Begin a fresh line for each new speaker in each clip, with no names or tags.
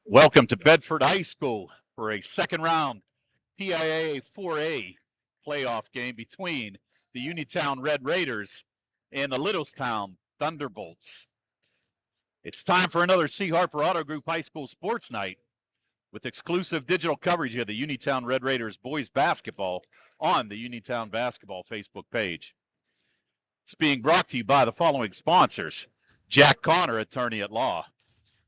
Welcome to Bedford High School for a second round PIAA 4A playoff game between the Uniontown Red Raiders and the Littlestown Thunderbolts. It's time for another C. Harper Auto Group High School Sports Night with exclusive digital coverage of the Uniontown Red Raiders boys basketball on the Uniontown Basketball Facebook page. It's being brought to you by the following sponsors: Jack Connor, attorney at law;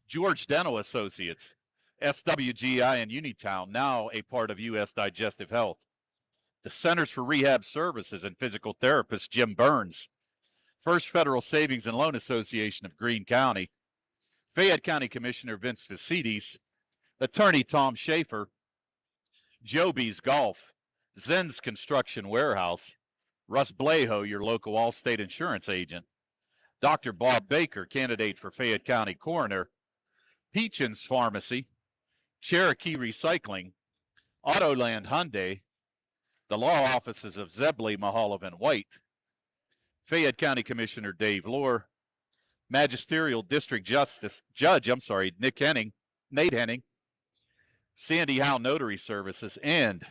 George Dental Associates; SWGI in Uniontown, now a part of U.S. Digestive Health; the Centers for Rehab Services and physical therapist Jim Burns; First Federal Savings and Loan Association of Greene County; Fayette County Commissioner Vince Vicides; attorney Tom Schaefer; Joby's Golf; Zen's Construction Warehouse; Russ Blejo, your local Allstate insurance agent; Dr. Bob Baker, candidate for Fayette County Coroner; Peachin's Pharmacy; Cherokee Recycling; Autoland Hyundai; the law offices of Zebley, Mahaloff, and White; Fayette County Commissioner Dave Lohr; Magisterial District Judge Nate Henning; Sandy Howe Notary Services, and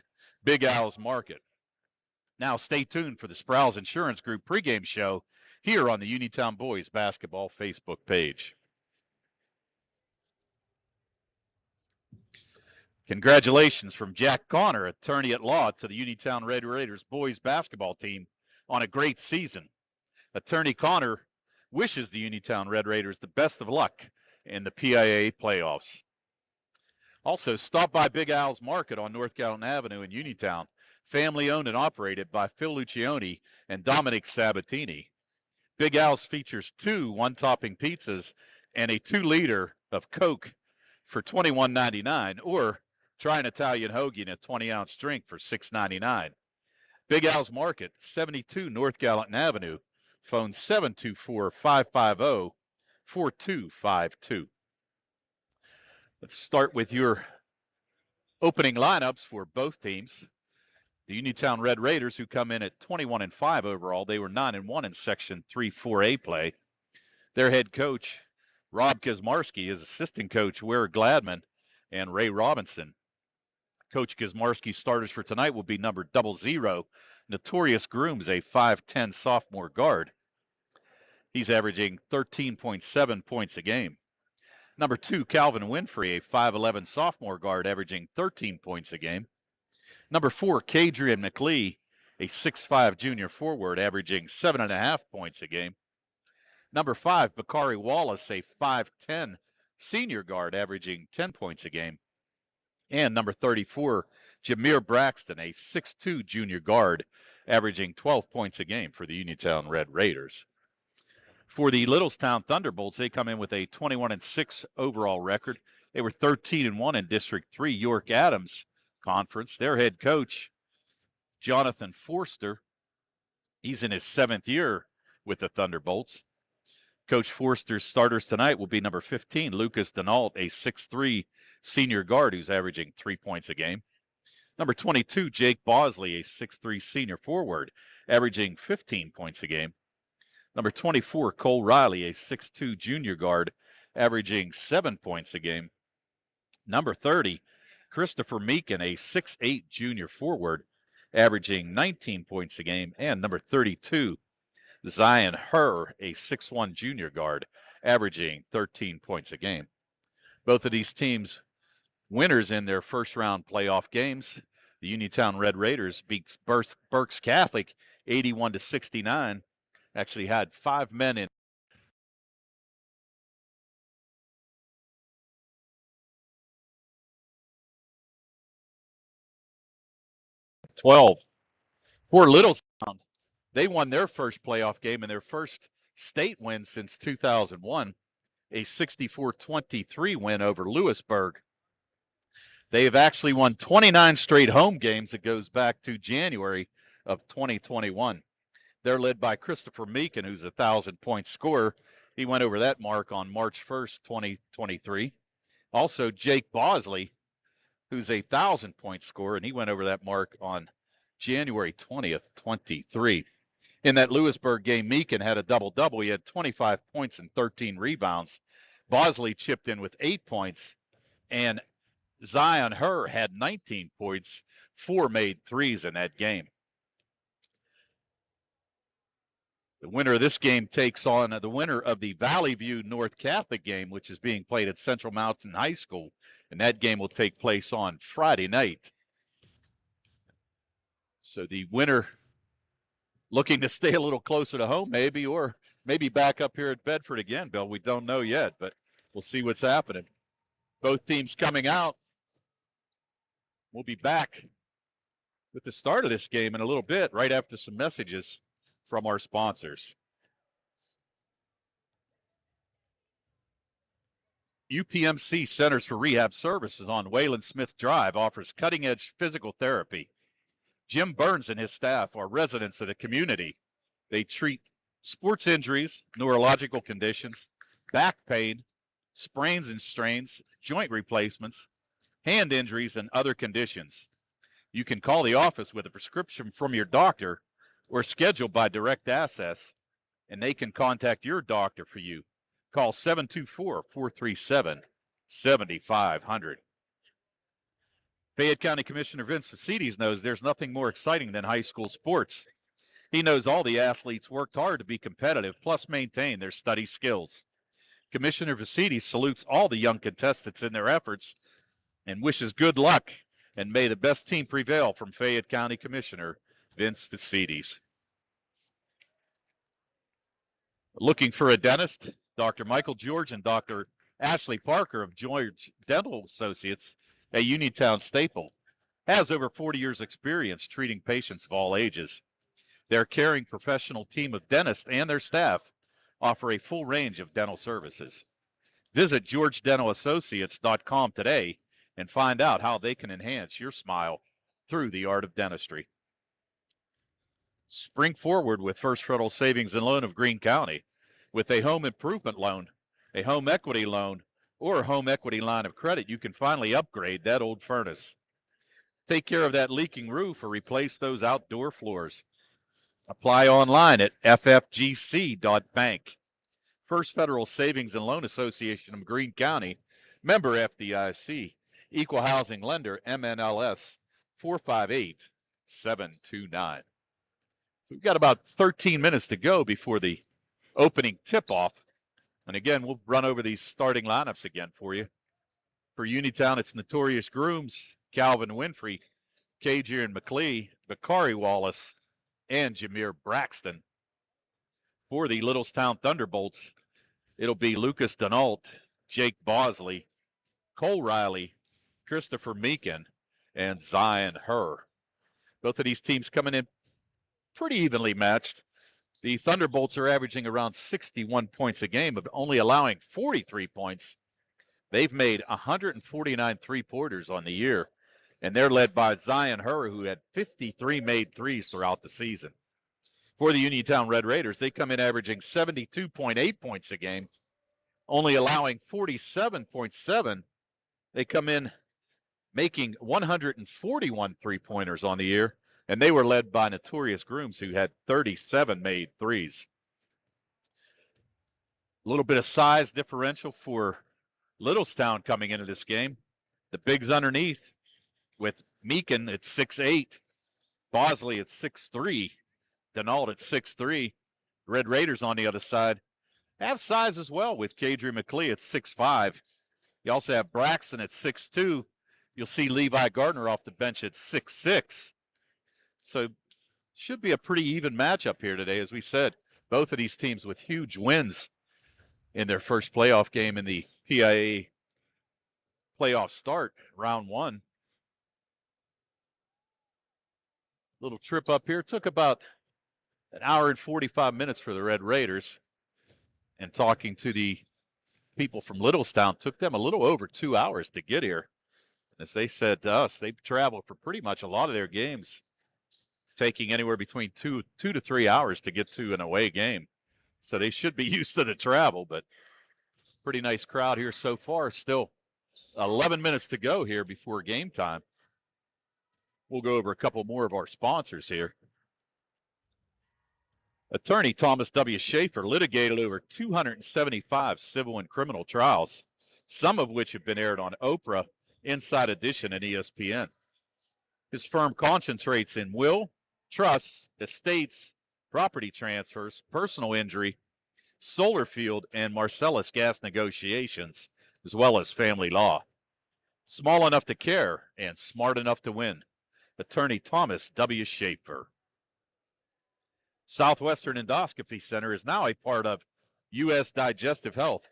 Big Al's Market. Now stay tuned for the Sproul's Insurance Group pregame show here on the Uniontown Boys Basketball Facebook page. Congratulations from Jack Connor, attorney at law, to the Uniontown Red Raiders boys basketball team on a great season. Attorney Connor wishes the Uniontown Red Raiders the best of luck in the PIAA playoffs. Also, stop by Big Al's Market on North Gallatin Avenue in Uniontown, family owned and operated by Phil Lucioni and Dominic Sabatini. Big Al's features 2 one-topping pizzas and a 2-liter of Coke for $21.99, or try an Italian hoagie in a 20-ounce drink for $6.99. Big Al's Market, 72 North Gallatin Avenue. Phone 724-550-4252. Let's start with your opening lineups for both teams. The Uniontown Red Raiders, who come in at 21-5 overall. They were 9-1 in Section 3-4A play. Their head coach, Rob Kazmarski, is assistant coach Ware Gladman and Ray Robinson. Coach Kazmarski's starters for tonight will be number 00, Notorious Grooms, a 5'10 sophomore guard. He's averaging 13.7 points a game. Number 2, Calvin Winfrey, a 5'11 sophomore guard, averaging 13 points a game. Number 4, Kadrian McLee, a 6'5 junior forward, averaging 7.5 points a game. Number 5, Bakari Wallace, a 5'10 senior guard, averaging 10 points a game. And number 34, Jameer Braxton, a 6'2 junior guard, averaging 12 points a game for the Uniontown Red Raiders. For the Littlestown Thunderbolts, they come in with a 21-6 overall record. They were 13-1 in District 3 York Adams Conference. Their head coach, Jonathan Forster, he's in his 7th year with the Thunderbolts. Coach Forster's starters tonight will be number 15, Lucas Denault, a 6'3 senior guard who's averaging 3 points a game. Number 22, Jake Bosley, a 6'3 senior forward, averaging 15 points a game. Number 24, Cole Riley, a 6'2 junior guard, averaging 7 points a game. Number 30, Christopher Meekin, a 6'8 junior forward, averaging 19 points a game. And number 32, Zion Herr, a 6'1 junior guard, averaging 13 points a game. Both of these teams winners in their first-round playoff games. The Uniontown Red Raiders beats Berks Catholic 81-69. Actually had 5 men in. For Littlestown, they won their first playoff game and their first state win since 2001, a 64-23 win over Lewisburg. They have actually won 29 straight home games. That goes back to January of 2021. They're led by Christopher Meekin, who's a 1,000-point scorer. He went over that mark on March 1st, 2023. Also, Jake Bosley, who's a 1,000-point scorer, and he went over that mark on January 20th, 23. In that Lewisburg game, Meekin had a double-double. He had 25 points and 13 rebounds. Bosley chipped in with 8 points and Zion Hur had 19 points, 4 made threes in that game. The winner of this game takes on the winner of the Valley View North Catholic game, which is being played at Central Mountain High School, and that game will take place on Friday night. So the winner looking to stay a little closer to home, maybe, or maybe back up here at Bedford again, Bill. We don't know yet, but we'll see what's happening. Both teams coming out. We'll be back with the start of this game in a little bit, right after some messages from our sponsors. UPMC Centers for Rehab Services on Wayland Smith Drive offers cutting-edge physical therapy. Jim Burns and his staff are residents of the community. They treat sports injuries, neurological conditions, back pain, sprains and strains, joint replacements, hand injuries, and other conditions. You can call the office with a prescription from your doctor or schedule by direct access, and they can contact your doctor for you. Call 724-437-7500. Fayette County Commissioner Vince Facides knows there's nothing more exciting than high school sports. He knows all the athletes worked hard to be competitive, plus maintain their study skills. Commissioner Facides salutes all the young contestants in their efforts and wishes good luck, and may the best team prevail from Fayette County Commissioner Vince Facides. Looking for a dentist? Dr. Michael George and Dr. Ashley Parker of George Dental Associates, a Uniontown staple, has over 40 years experience treating patients of all ages. Their caring professional team of dentists and their staff offer a full range of dental services. Visit georgedentalassociates.com today and find out how they can enhance your smile through the art of dentistry. Spring forward with First Federal Savings and Loan of Greene County. With a home improvement loan, a home equity loan, or a home equity line of credit, you can finally upgrade that old furnace. Take care of that leaking roof or replace those outdoor floors. Apply online at ffgc.bank. First Federal Savings and Loan Association of Greene County, member FDIC, equal housing lender, MNLS 458729. We've got about 13 minutes to go before the opening tip-off. And again, we'll run over these starting lineups again for you. For Uniontown, it's Notorious Grooms, Calvin Winfrey, Kadrian McLee, Bakari Wallace, and Jameer Braxton. For the Littlestown Thunderbolts, it'll be Lucas Denault, Jake Bosley, Cole Riley, Christopher Meekin, and Zion Hur. Both of these teams coming in pretty evenly matched. The Thunderbolts are averaging around 61 points a game, but only allowing 43 points. They've made 149 three-pointers on the year, and they're led by Zion Hur, who had 53 made threes throughout the season. For the Uniontown Red Raiders, they come in averaging 72.8 points a game, only allowing 47.7. They come in making 141 three-pointers on the year, and they were led by Notorious Grooms, who had 37 made threes. A little bit of size differential for Littlestown coming into this game. The bigs underneath with Meekin at 6'8", Bosley at 6'3", Denault at 6'3". Red Raiders on the other side have size as well with Kadrian McLee at 6'5". You also have Braxton at 6'2". You'll see Levi Gardner off the bench at 6'6". So should be a pretty even matchup here today. As we said, both of these teams with huge wins in their first playoff game in the PIAA playoff start, round one. Little trip up here. Took about an hour and 45 minutes for the Red Raiders. And talking to the people from Littlestown, took them a little over 2 hours to get here. As they said to us, they've traveled for pretty much a lot of their games, taking anywhere between two to 3 hours to get to an away game. So they should be used to the travel, but pretty nice crowd here so far. Still 11 minutes to go here before game time. We'll go over a couple more of our sponsors here. Attorney Thomas W. Schaefer litigated over 275 civil and criminal trials. some of which have been aired on Oprah, Inside Edition, and ESPN. His firm concentrates in will, trusts, estates, property transfers, personal injury, solar field, and Marcellus gas negotiations, as well as family law. Small enough to care and smart enough to win. Attorney Thomas W. Schaefer. Southwestern Endoscopy Center is now a part of U.S. Digestive Health.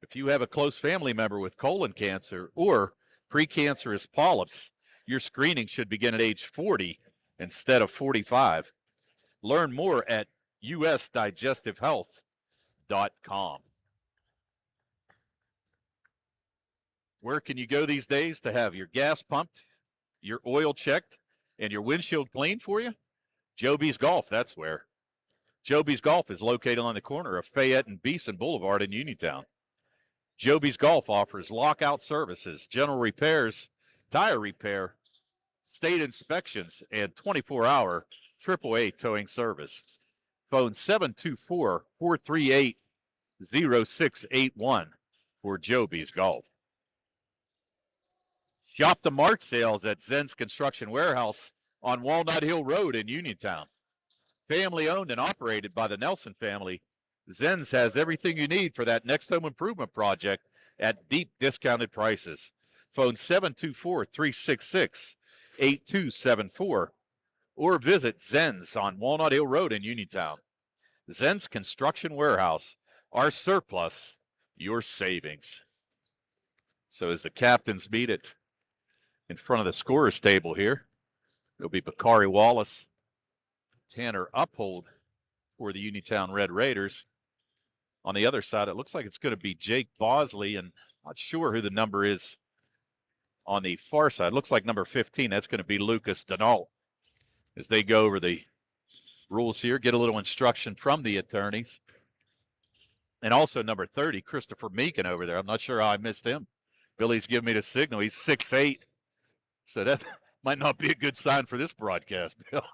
If you have a close family member with colon cancer or precancerous polyps, your screening should begin at age 40 instead of 45. Learn more at usdigestivehealth.com. Where can you go these days to have your gas pumped, your oil checked, and your windshield cleaned for you? Joby's Golf, that's where. Joby's Golf is located on the corner of Fayette and Beeson Boulevard in Uniontown. Joby's Golf offers lockout services, general repairs, tire repair, state inspections, and 24-hour AAA towing service. Phone 724-438-0681 for Joby's Golf. Shop the March sales at Zen's Construction Warehouse on Walnut Hill Road in Uniontown. Family owned and operated by the Nelson family, Zen's has everything you need for that next home improvement project at deep discounted prices. Phone 724-366-8274 or visit Zen's on Walnut Hill Road in Uniontown. Zen's Construction Warehouse, our surplus, your savings. So as the captains meet it in front of the scorer's table here, it'll be Bakari Wallace, Tanner Uphold for the Uniontown Red Raiders. On the other side, it looks like it's going to be Jake Bosley, and not sure who the number is on the far side. It looks like number 15. That's going to be Lucas Denault. As they go over the rules here, get a little instruction from the attorneys. And also number 30, Christopher Meekin over there. I'm not sure how I missed him. Billy's giving me the signal. He's 6'8", so that might not be a good sign for this broadcast, Bill.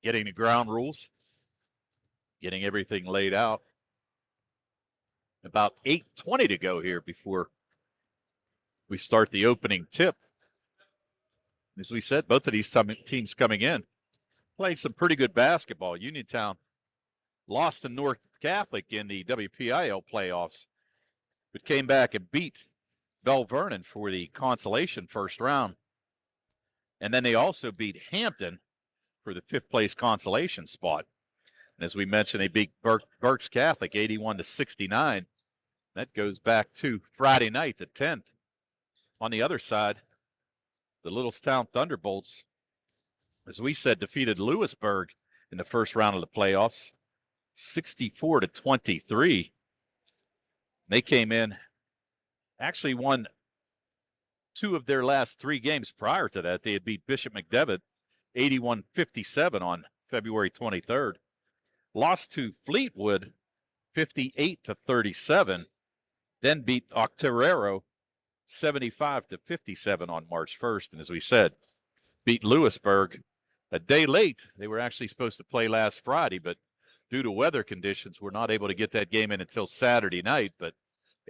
Getting the ground rules, getting everything laid out. About 8:20 to go here before we start the opening tip. As we said, both of these teams coming in, playing some pretty good basketball. Uniontown lost to North Catholic in the WPIAA playoffs, but came back and beat Bell Vernon for the consolation first round. And then they also beat Hampton for the fifth place consolation spot. And as we mentioned, they beat Berks Catholic 81-69. That goes back to Friday night, the 10th. On the other side, the Littlestown Thunderbolts, as we said, defeated Lewisburg in the first round of the playoffs, 64-23. They came in, actually won two of their last three games prior to that. They had beat Bishop McDevitt 81-57 on February 23rd. Lost to Fleetwood 58-37. Then beat Octoraro 75-57 on March 1st. And as we said, beat Lewisburg a day late. They were actually supposed to play last Friday, but due to weather conditions, were not able to get that game in until Saturday night, but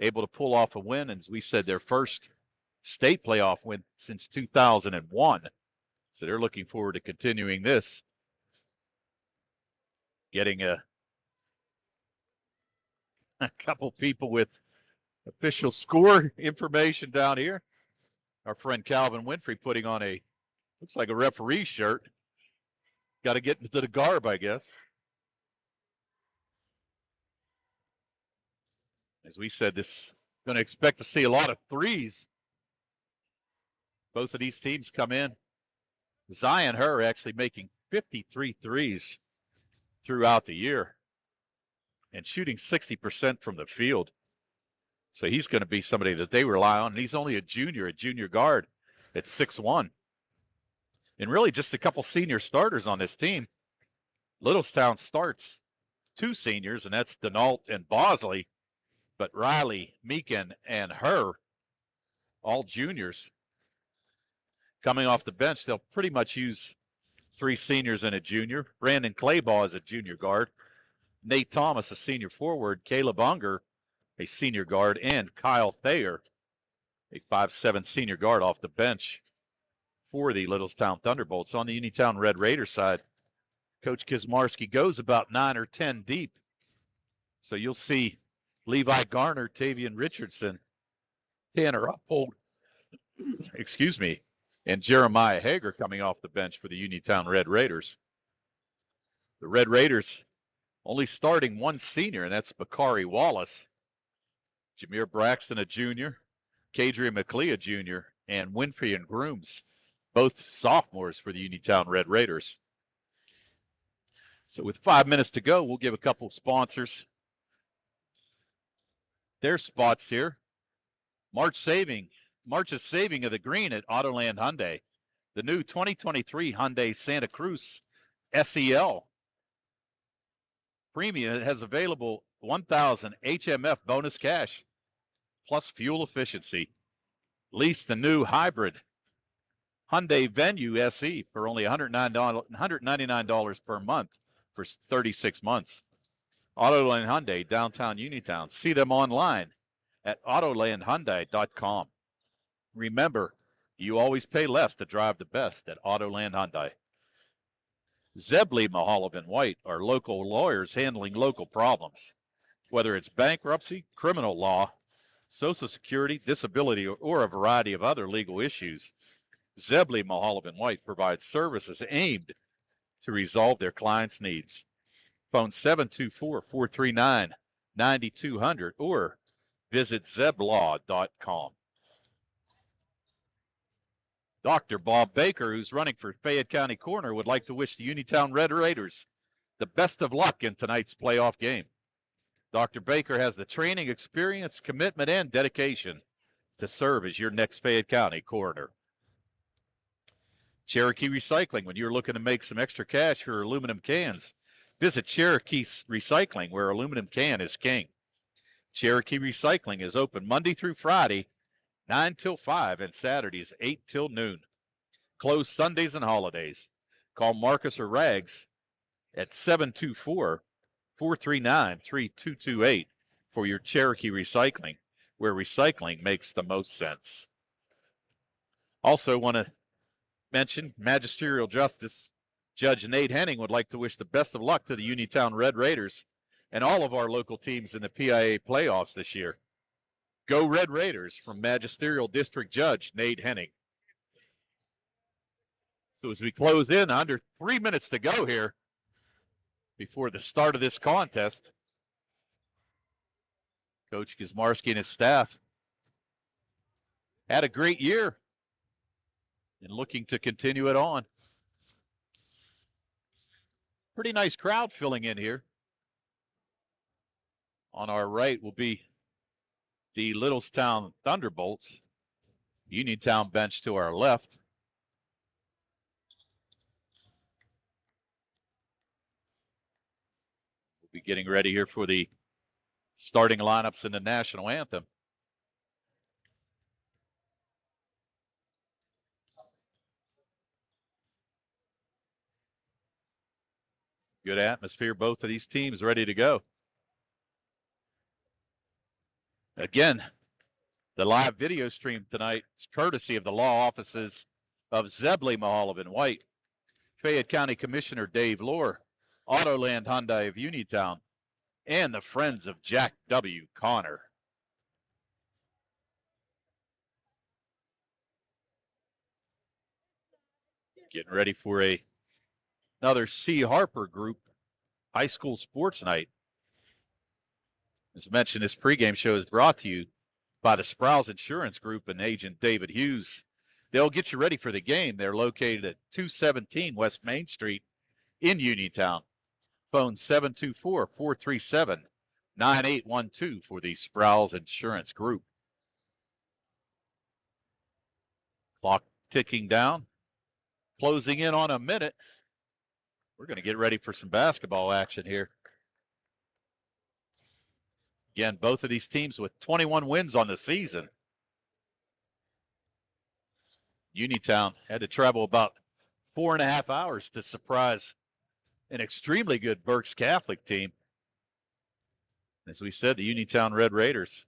able to pull off a win. And as we said, their first state playoff win since 2001. So they're looking forward to continuing this. Getting a couple people with official score information down here. Our friend Calvin Winfrey putting on looks like a referee shirt. Got to get into the garb, I guess. As we said, this going to expect to see a lot of threes. Both of these teams come in. Zion Herr actually making 53 threes throughout the year and shooting 60% from the field. So he's going to be somebody that they rely on. And he's only a junior guard at 6'1". And really just a couple senior starters on this team. Littlestown starts two seniors, and that's Denault and Bosley. But Riley, Meekin, and Herr, all juniors. Coming off the bench, they'll pretty much use three seniors and a junior. Brandon Claybaugh is a junior guard. Nate Thomas, a senior forward, Caleb Unger, a senior guard, and Kyle Thayer, a 5'7" senior guard off the bench for the Littlestown Thunderbolts. On the Uniontown Red Raiders side, Coach Kizmarski goes about 9 or 10 deep. So you'll see Levi Garner, Tavian Richardson, Tanner Uphold, and Jeremiah Hager coming off the bench for the Uniontown Red Raiders. The Red Raiders only starting one senior, and that's Bakari Wallace. Jameer Braxton, a junior, Kadrian McLeod, a junior, and Winfrey and Grooms, both sophomores for the Uniontown Red Raiders. So with 5 minutes to go, we'll give a couple sponsors their spots here. March's saving of the green at Autoland Hyundai. The new 2023 Hyundai Santa Cruz SEL Premium has available 1,000 HMF bonus cash plus fuel efficiency. Lease the new hybrid Hyundai Venue SE for only $199 per month for 36 months. Autoland Hyundai, downtown Uniontown. See them online at autolandhyundai.com. Remember, you always pay less to drive the best at Autoland Hyundai. Zebley, Mahalob, and White are local lawyers handling local problems. Whether it's bankruptcy, criminal law, Social Security, disability, or a variety of other legal issues, Zebley, Mahalob, and White provides services aimed to resolve their clients' needs. Phone 724-439-9200 or visit zeblaw.com. Dr. Bob Baker, who's running for Fayette County Coroner, would like to wish the Uniontown Red Raiders the best of luck in tonight's playoff game. Dr. Baker has the training, experience, commitment, and dedication to serve as your next Fayette County Coroner. Cherokee Recycling, when you're looking to make some extra cash for aluminum cans, visit Cherokee Recycling, where aluminum can is king. Cherokee Recycling is open Monday through Friday, 9 till 5, and Saturdays, 8 till noon. Closed Sundays and holidays. Call Marcus or Rags at 724-439-3228 for your Cherokee Recycling, where recycling makes the most sense. Also want to mention Magisterial Justice Judge Nate Henning would like to wish the best of luck to the Uniontown Red Raiders and all of our local teams in the PIAA playoffs this year. Go Red Raiders from Magisterial District Judge Nate Henning. So as we close in, under 3 minutes to go here before the start of this contest, Coach Kizmarski and his staff had a great year and looking to continue it on. Pretty nice crowd filling in here. On our right will be the Littlestown Thunderbolts. Uniontown bench to our left. We'll be getting ready here for the starting lineups in the national anthem. Good atmosphere. Both of these teams ready to go. Again, the live video stream tonight is courtesy of the law offices of Zebley, Mahalob, and White, Fayette County Commissioner Dave Lohr, Autoland Hyundai of Uniontown, and the Friends of Jack W. Connor. Getting ready for another C. Harper Group high school sports night. As mentioned, this pregame show is brought to you by the Sprouse Insurance Group and agent David Hughes. They'll get you ready for the game. They're located at 217 West Main Street in Uniontown. Phone 724-437-9812 for the Sprouse Insurance Group. Clock ticking down, closing in on a minute. We're going to get ready for some basketball action here. Again, both of these teams with 21 wins on the season. Uniontown had to travel about 4.5 hours to surprise an extremely good Berks Catholic team. As we said, the Uniontown Red Raiders,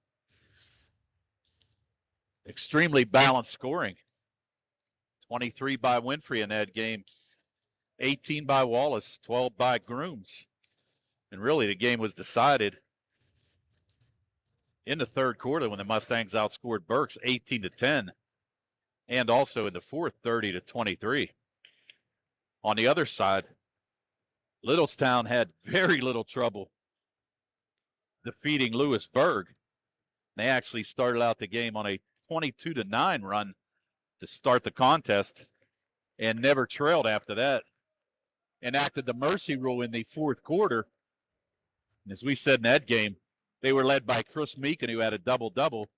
extremely balanced scoring. 23 by Winfrey in that game, 18 by Wallace, 12 by Grooms. And really the game was decided in the third quarter when the Mustangs outscored Berks 18-10, and also in the fourth 30-23. On the other side, Littlestown had very little trouble defeating Lewisburg. They actually started out the game on a 22-9 run to start the contest and never trailed after that. Enacted the mercy rule in the fourth quarter. And as we said in that game, they were led by Chris Meekin, who had a double-double,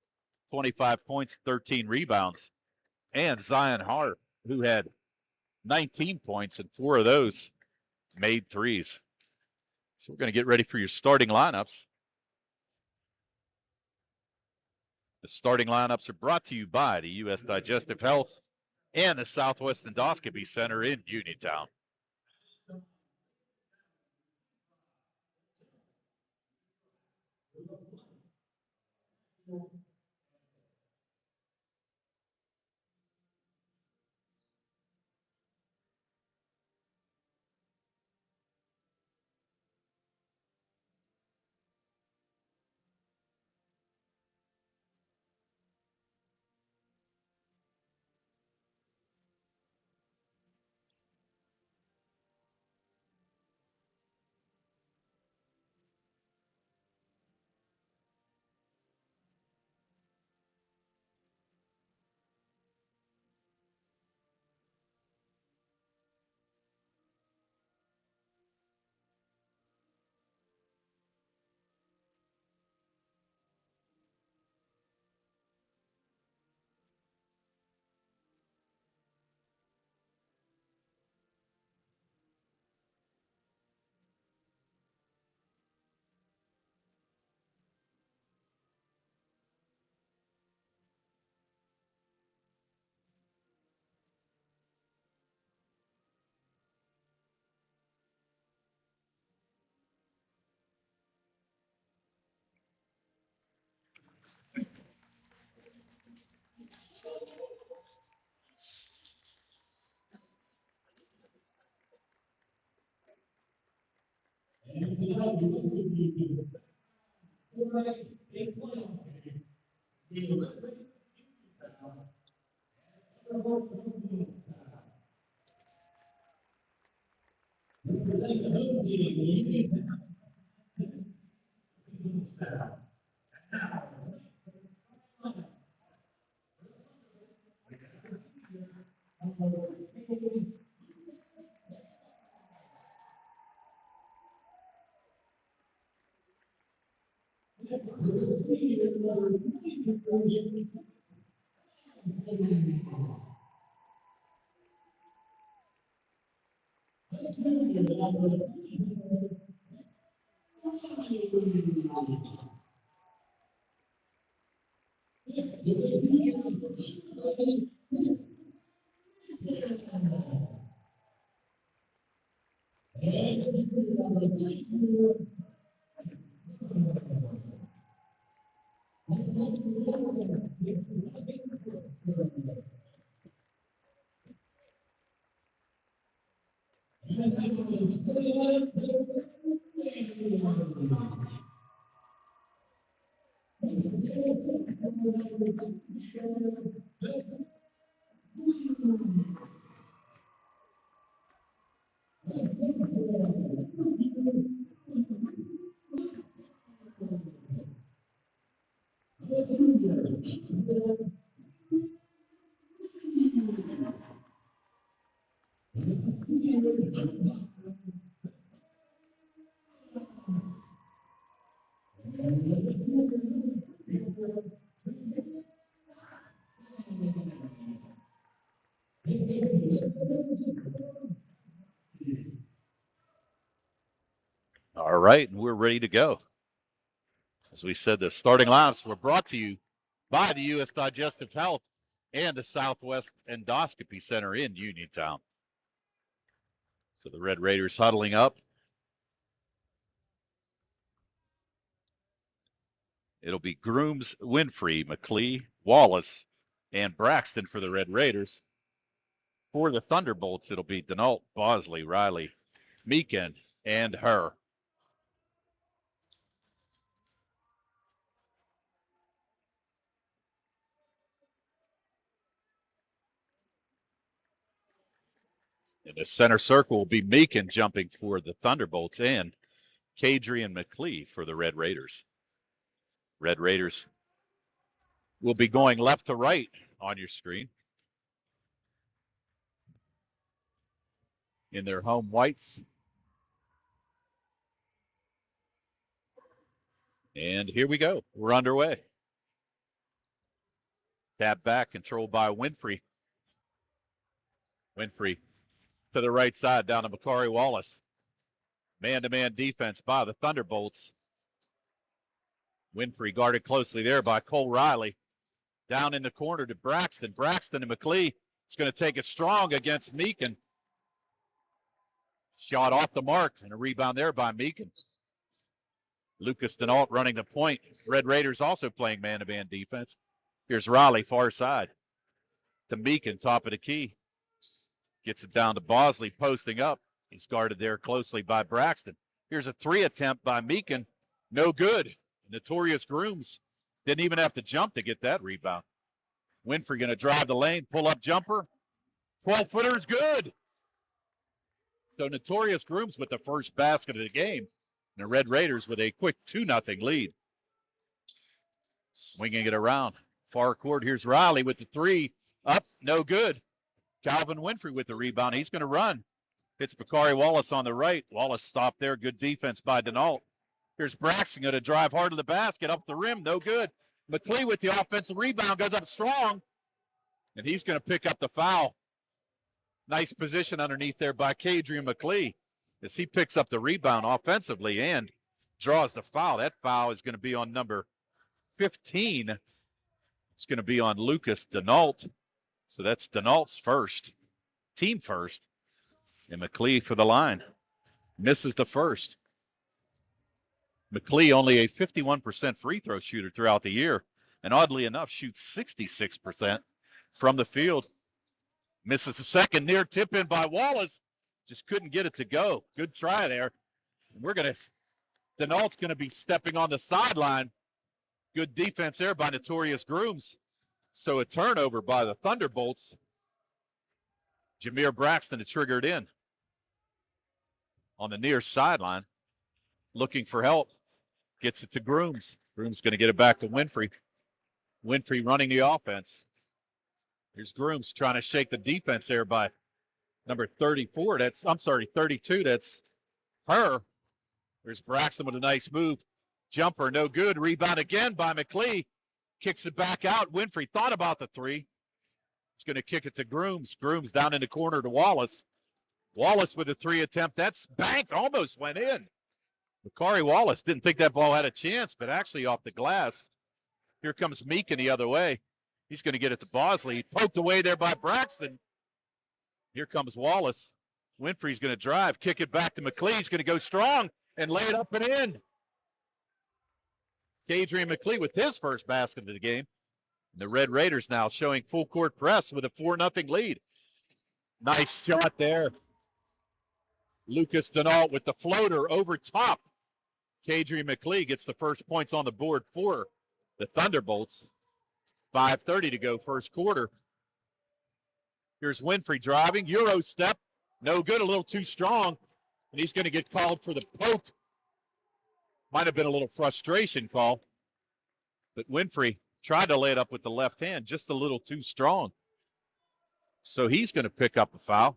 25 points, 13 rebounds, and Zion Hart, who had 19 points, and 4 of those made threes. So we're going to get ready for your starting lineups. The starting lineups are brought to you by the U.S. Digestive Health and the Southwest Endoscopy Center in Uniontown. All right, and we're ready to go. As we said, the starting lineups were brought to you by the U.S. Digestive Health and the Southwest Endoscopy Center in Uniontown. So the Red Raiders huddling up. It'll be Grooms, Winfrey, McLee, Wallace, and Braxton for the Red Raiders. For the Thunderbolts, it'll be Denault, Bosley, Riley, Meekin, and Her. In the center circle will be Meekin jumping for the Thunderbolts and Kadrian McLee for the Red Raiders. Red Raiders will be going left to right on your screen. In their home whites. And here we go. We're underway. Tap back, controlled by Winfrey. Winfrey to the right side, down to Makari Wallace. Man-to-man defense by the Thunderbolts. Winfrey guarded closely there by Cole Riley. Down in the corner to Braxton. Braxton and McLee. It's going to take it strong against Meekin. Shot off the mark, and a rebound there by Meekin. Lucas Denault running the point. Red Raiders also playing man-to-man defense. Here's Riley, far side. To Meekin, top of the key. Gets it down to Bosley, posting up. He's guarded there closely by Braxton. Here's a three attempt by Meekin. No good. Notorious Grooms didn't even have to jump to get that rebound. Winfrey going to drive the lane, pull-up jumper. 12-footer is good. So Notorious Grooms with the first basket of the game. And the Red Raiders with a quick 2-0 lead. Swinging it around. Far court, here's Riley with the three. Up, no good. Calvin Winfrey with the rebound. He's going to run. Hits Bakari Wallace on the right. Wallace stopped there. Good defense by Denault. Here's Braxton going to drive hard to the basket. Up the rim, no good. McLee with the offensive rebound, goes up strong. And he's going to pick up the foul. Nice position underneath there by Kadrian McLee as he picks up the rebound offensively and draws the foul. That foul is going to be on number 15. It's going to be on Lucas Denault. So that's Denault's first, team first. And McLee for the line. Misses the first. McLee only a 51% free throw shooter throughout the year. And oddly enough, shoots 66% from the field. Misses the second, near tip in by Wallace. Just couldn't get it to go. Good try there. Denault's going to be stepping on the sideline. Good defense there by Notorious Grooms. So a turnover by the Thunderbolts. Jameer Braxton to trigger it in. On the near sideline. Looking for help. Gets it to Grooms. Grooms going to get it back to Winfrey. Winfrey running the offense. Here's Grooms trying to shake the defense there by number 32. That's Her. There's Braxton with a nice move. Jumper, no good. Rebound again by McLee. Kicks it back out. Winfrey thought about the three. He's going to kick it to Grooms. Grooms down in the corner to Wallace. Wallace with a three attempt. That's banked. Almost went in. Makari Wallace didn't think that ball had a chance, but actually off the glass. Here comes Meekin the other way. He's going to get it to Bosley. Poked away there by Braxton. Here comes Wallace. Winfrey's going to drive. Kick it back to McLee. He's going to go strong and lay it up and in. Kadrian McLee with his first basket of the game. The Red Raiders now showing full court press with a 4-0 lead. Nice shot there. Lucas Denault with the floater over top. Kadrian McLee gets the first points on the board for the Thunderbolts. 5:30 to go first quarter. Here's Winfrey driving. Euro step. No good. A little too strong. And he's going to get called for the poke. Might have been a little frustration call. But Winfrey tried to lay it up with the left hand. Just a little too strong. So he's going to pick up a foul.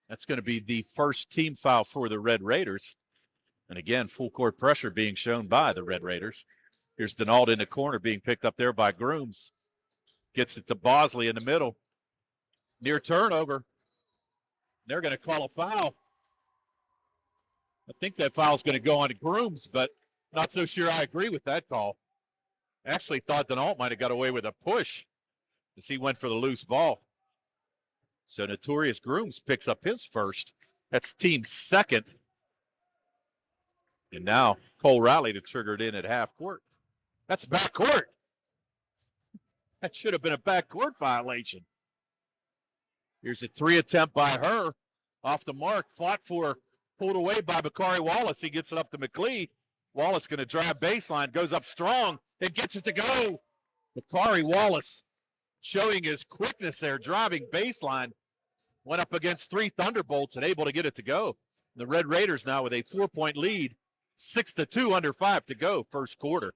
That's going to be the first team foul for the Red Raiders. And again, full court pressure being shown by the Red Raiders. Here's Denault in the corner being picked up there by Grooms. Gets it to Bosley in the middle. Near turnover. They're going to call a foul. I think that foul's going to go on to Grooms, but not so sure I agree with that call. Actually thought Denault might have got away with a push as he went for the loose ball. So Notorious Grooms picks up his first. That's team second. And now Cole Riley to trigger it in at half court. That's backcourt. That should have been a backcourt violation. Here's a 3 attempt by her. Off the mark, fought for, pulled away by Bakari Wallace. He gets it up to McLeod. Wallace going to drive baseline, goes up strong, and gets it to go. Bakari Wallace showing his quickness there, driving baseline. Went up against 3 Thunderbolts and able to get it to go. The Red Raiders now with a 4-point lead, 6-2, under 5 to go, first quarter.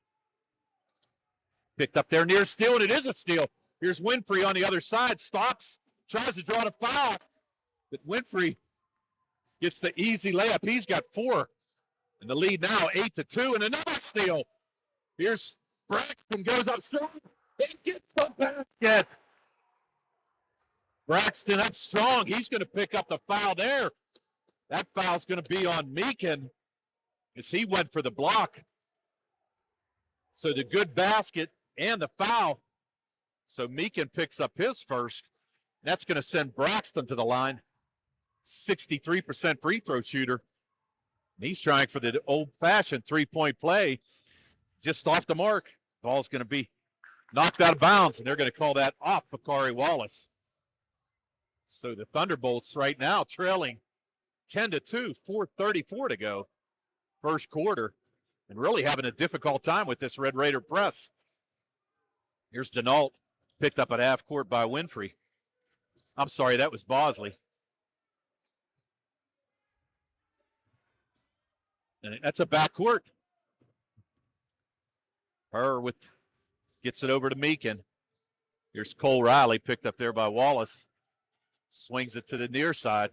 Picked up there near steal, and it is a steal. Here's Winfrey on the other side, stops, tries to draw the foul. But Winfrey gets the easy layup. He's got 4. And the lead now 8-2, and another steal. Here's Braxton, goes up strong. He gets the basket. Braxton up strong. He's going to pick up the foul there. That foul's going to be on Meekin as he went for the block. So the good basket and the foul. So Meekin picks up his first. That's going to send Braxton to the line. 63% free throw shooter. He's trying for the old-fashioned three-point play. Just off the mark. Ball's going to be knocked out of bounds, and they're going to call that off Bakari Wallace. So the Thunderbolts right now trailing 10-2, 4:34 to go, first quarter, and really having a difficult time with this Red Raider press. Here's Denault, picked up at half court by Winfrey. I'm sorry, that was Bosley. And that's a backcourt. Her gets it over to Meekin. Here's Cole Riley, picked up there by Wallace. Swings it to the near side.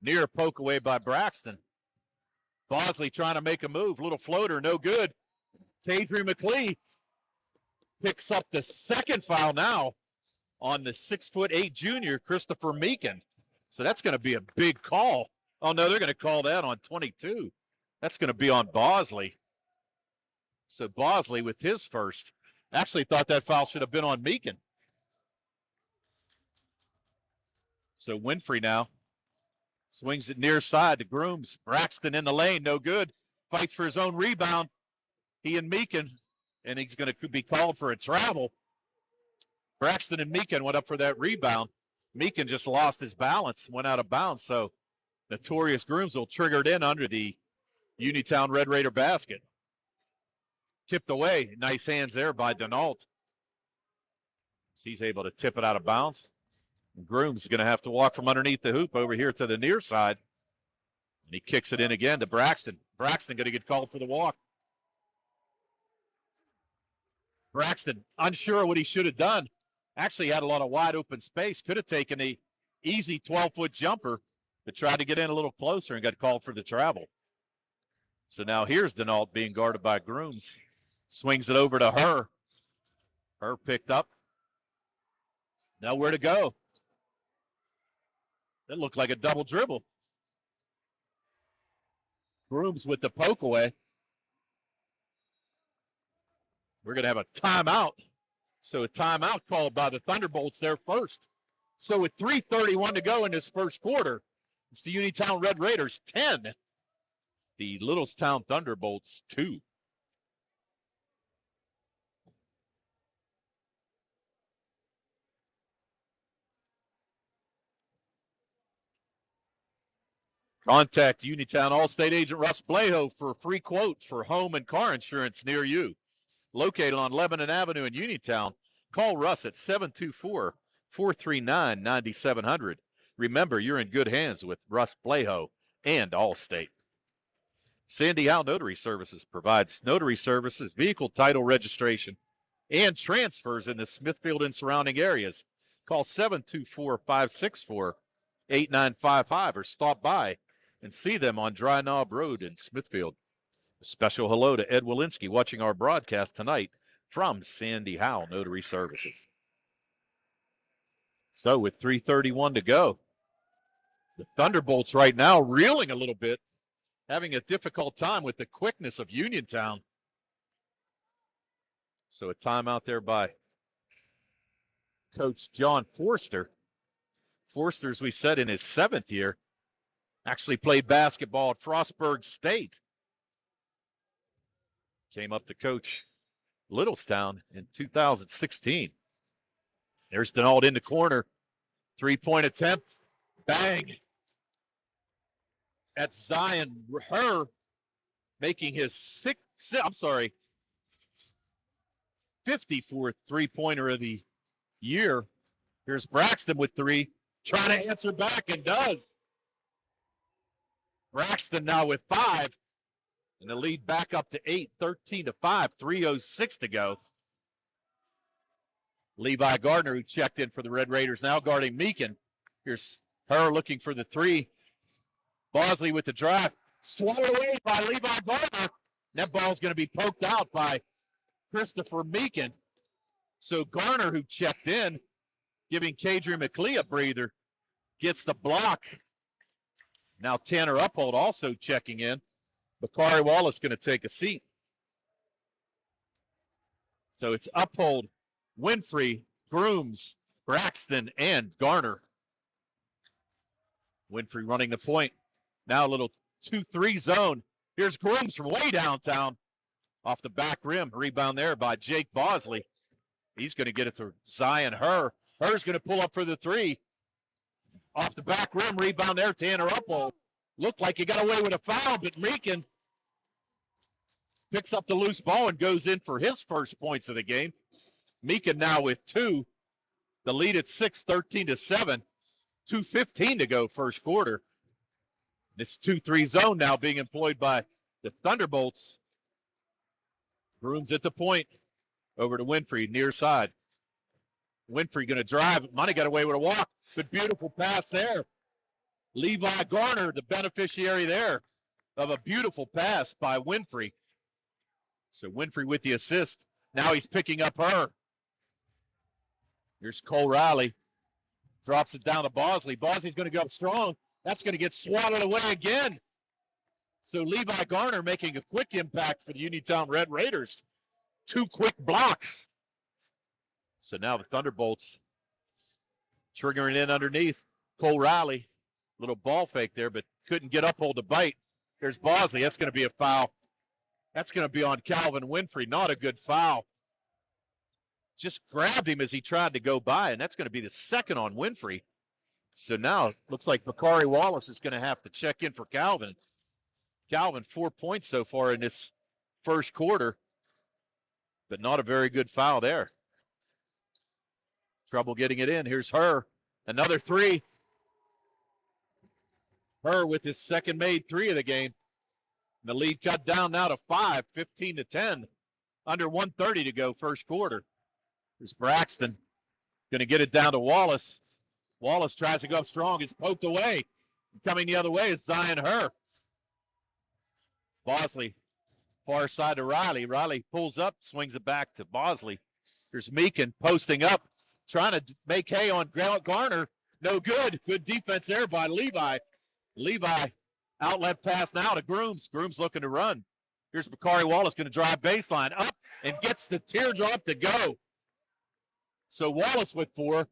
Near poke away by Braxton. Bosley trying to make a move. Little floater, no good. Kadri McLeod picks up the second foul now on the 6'8" junior, Christopher Meekin. So that's going to be a big call. Oh, no, they're going to call that on 22. That's going to be on Bosley. So Bosley with his first. Actually thought that foul should have been on Meekin. So Winfrey now swings it near side to Grooms. Braxton in the lane, no good. Fights for his own rebound. He and Meekin, and he's going to be called for a travel. Braxton and Meekin went up for that rebound. Meekin just lost his balance, went out of bounds. So Notorious Grooms will trigger it in under the Uniontown Red Raider basket. Tipped away. Nice hands there by Denault. So he's able to tip it out of bounds. And Grooms is going to have to walk from underneath the hoop over here to the near side. And he kicks it in again to Braxton. Braxton going to get called for the walk. Braxton unsure what he should have done. Actually had a lot of wide open space. Could have taken the easy 12-foot jumper, but tried to get in a little closer and got called for the travel. So now here's Denault being guarded by Grooms. Swings it over to her. Her picked up. Nowhere to go. That looked like a double dribble. Grooms with the poke away. We're going to have a timeout. So a timeout called by the Thunderbolts there first. So with 3:31 to go in this first quarter, it's the Uniontown Red Raiders 10. The Littlestown Thunderbolts 2. Contact Uniontown All-State agent Russ Blejo for a free quote for home and car insurance near you. Located on Lebanon Avenue in Uniontown, call Russ at 724-439-9700. Remember, you're in good hands with Russ Blejo and Allstate. Sandy Howe Notary Services provides notary services, vehicle title registration, and transfers in the Smithfield and surrounding areas. Call 724-564-8955 or stop by and see them on Dry Knob Road in Smithfield. A special hello to Ed Walensky watching our broadcast tonight from Sandy Howe Notary Services. So with 3:31 to go, the Thunderbolts right now reeling a little bit, having a difficult time with the quickness of Uniontown. So a timeout there by Coach John Forster. Forster, as we said, in his 7th year, actually played basketball at Frostburg State. Came up to coach Littlestown in 2016. There's Denault in the corner. 3-point attempt. Bang. That's Zion Her making his 54th three-pointer of the year. Here's Braxton with 3, trying to answer back, and does. Braxton now with 5, and the lead back up to 8, 13-5, 3:06 to go. Levi Gardner, who checked in for the Red Raiders, now guarding Meekin. Here's Her looking for the 3. Bosley with the drive. Swallowed away by Levi Gardner. That ball's going to be poked out by Christopher Meekin. So Garner, who checked in, giving Kadrian McLee a breather, gets the block. Now Tanner Uphold also checking in. Bakari Wallace going to take a seat. So it's Uphold, Winfrey, Grooms, Braxton, and Garner. Winfrey running the point. Now a little 2-3 zone. Here's Grooms from way downtown. Off the back rim. Rebound there by Jake Bosley. He's going to get it to Zion Her. Her's going to pull up for the 3. Off the back rim. Rebound there. Tanner Uphold. Looked like he got away with a foul, but Meekin picks up the loose ball and goes in for his first points of the game. Meekin now with 2. The lead at 6, 13-7. 2:15 to go first quarter. This 2-3 zone now being employed by the Thunderbolts. Grooms at the point. Over to Winfrey, near side. Winfrey going to drive. Money got away with a walk. But beautiful pass there. Levi Garner, the beneficiary there of a beautiful pass by Winfrey. So Winfrey with the assist. Now he's picking up Her. Here's Cole Riley. Drops it down to Bosley. Bosley's going to go up strong. That's going to get swatted away again. So Levi Garner making a quick impact for the Uniontown Red Raiders. 2 quick blocks. So now the Thunderbolts triggering in underneath. Cole Riley, little ball fake there, but couldn't get Uphold to bite. There's Bosley. That's going to be a foul. That's going to be on Calvin Winfrey. Not a good foul. Just grabbed him as he tried to go by, and that's going to be the second on Winfrey. So now it looks like Bakari Wallace is going to have to check in for Calvin. Calvin, 4 points so far in this first quarter, but not a very good foul there. Trouble getting it in. Here's Her. Another 3. Her with his second made 3 of the game. And the lead cut down now to 5, 15-10. Under 1:30 to go first quarter. Here's Braxton. Going to get it down to Wallace. Wallace tries to go up strong. It's poked away. Coming the other way is Zion Her. Bosley, far side to Riley. Riley pulls up, swings it back to Bosley. Here's Meekin posting up, trying to make hay on Garner. No good. Good defense there by Levi. Levi, outlet pass now to Grooms. Grooms looking to run. Here's Bakari Wallace going to drive baseline up and gets the teardrop to go. So Wallace with 4.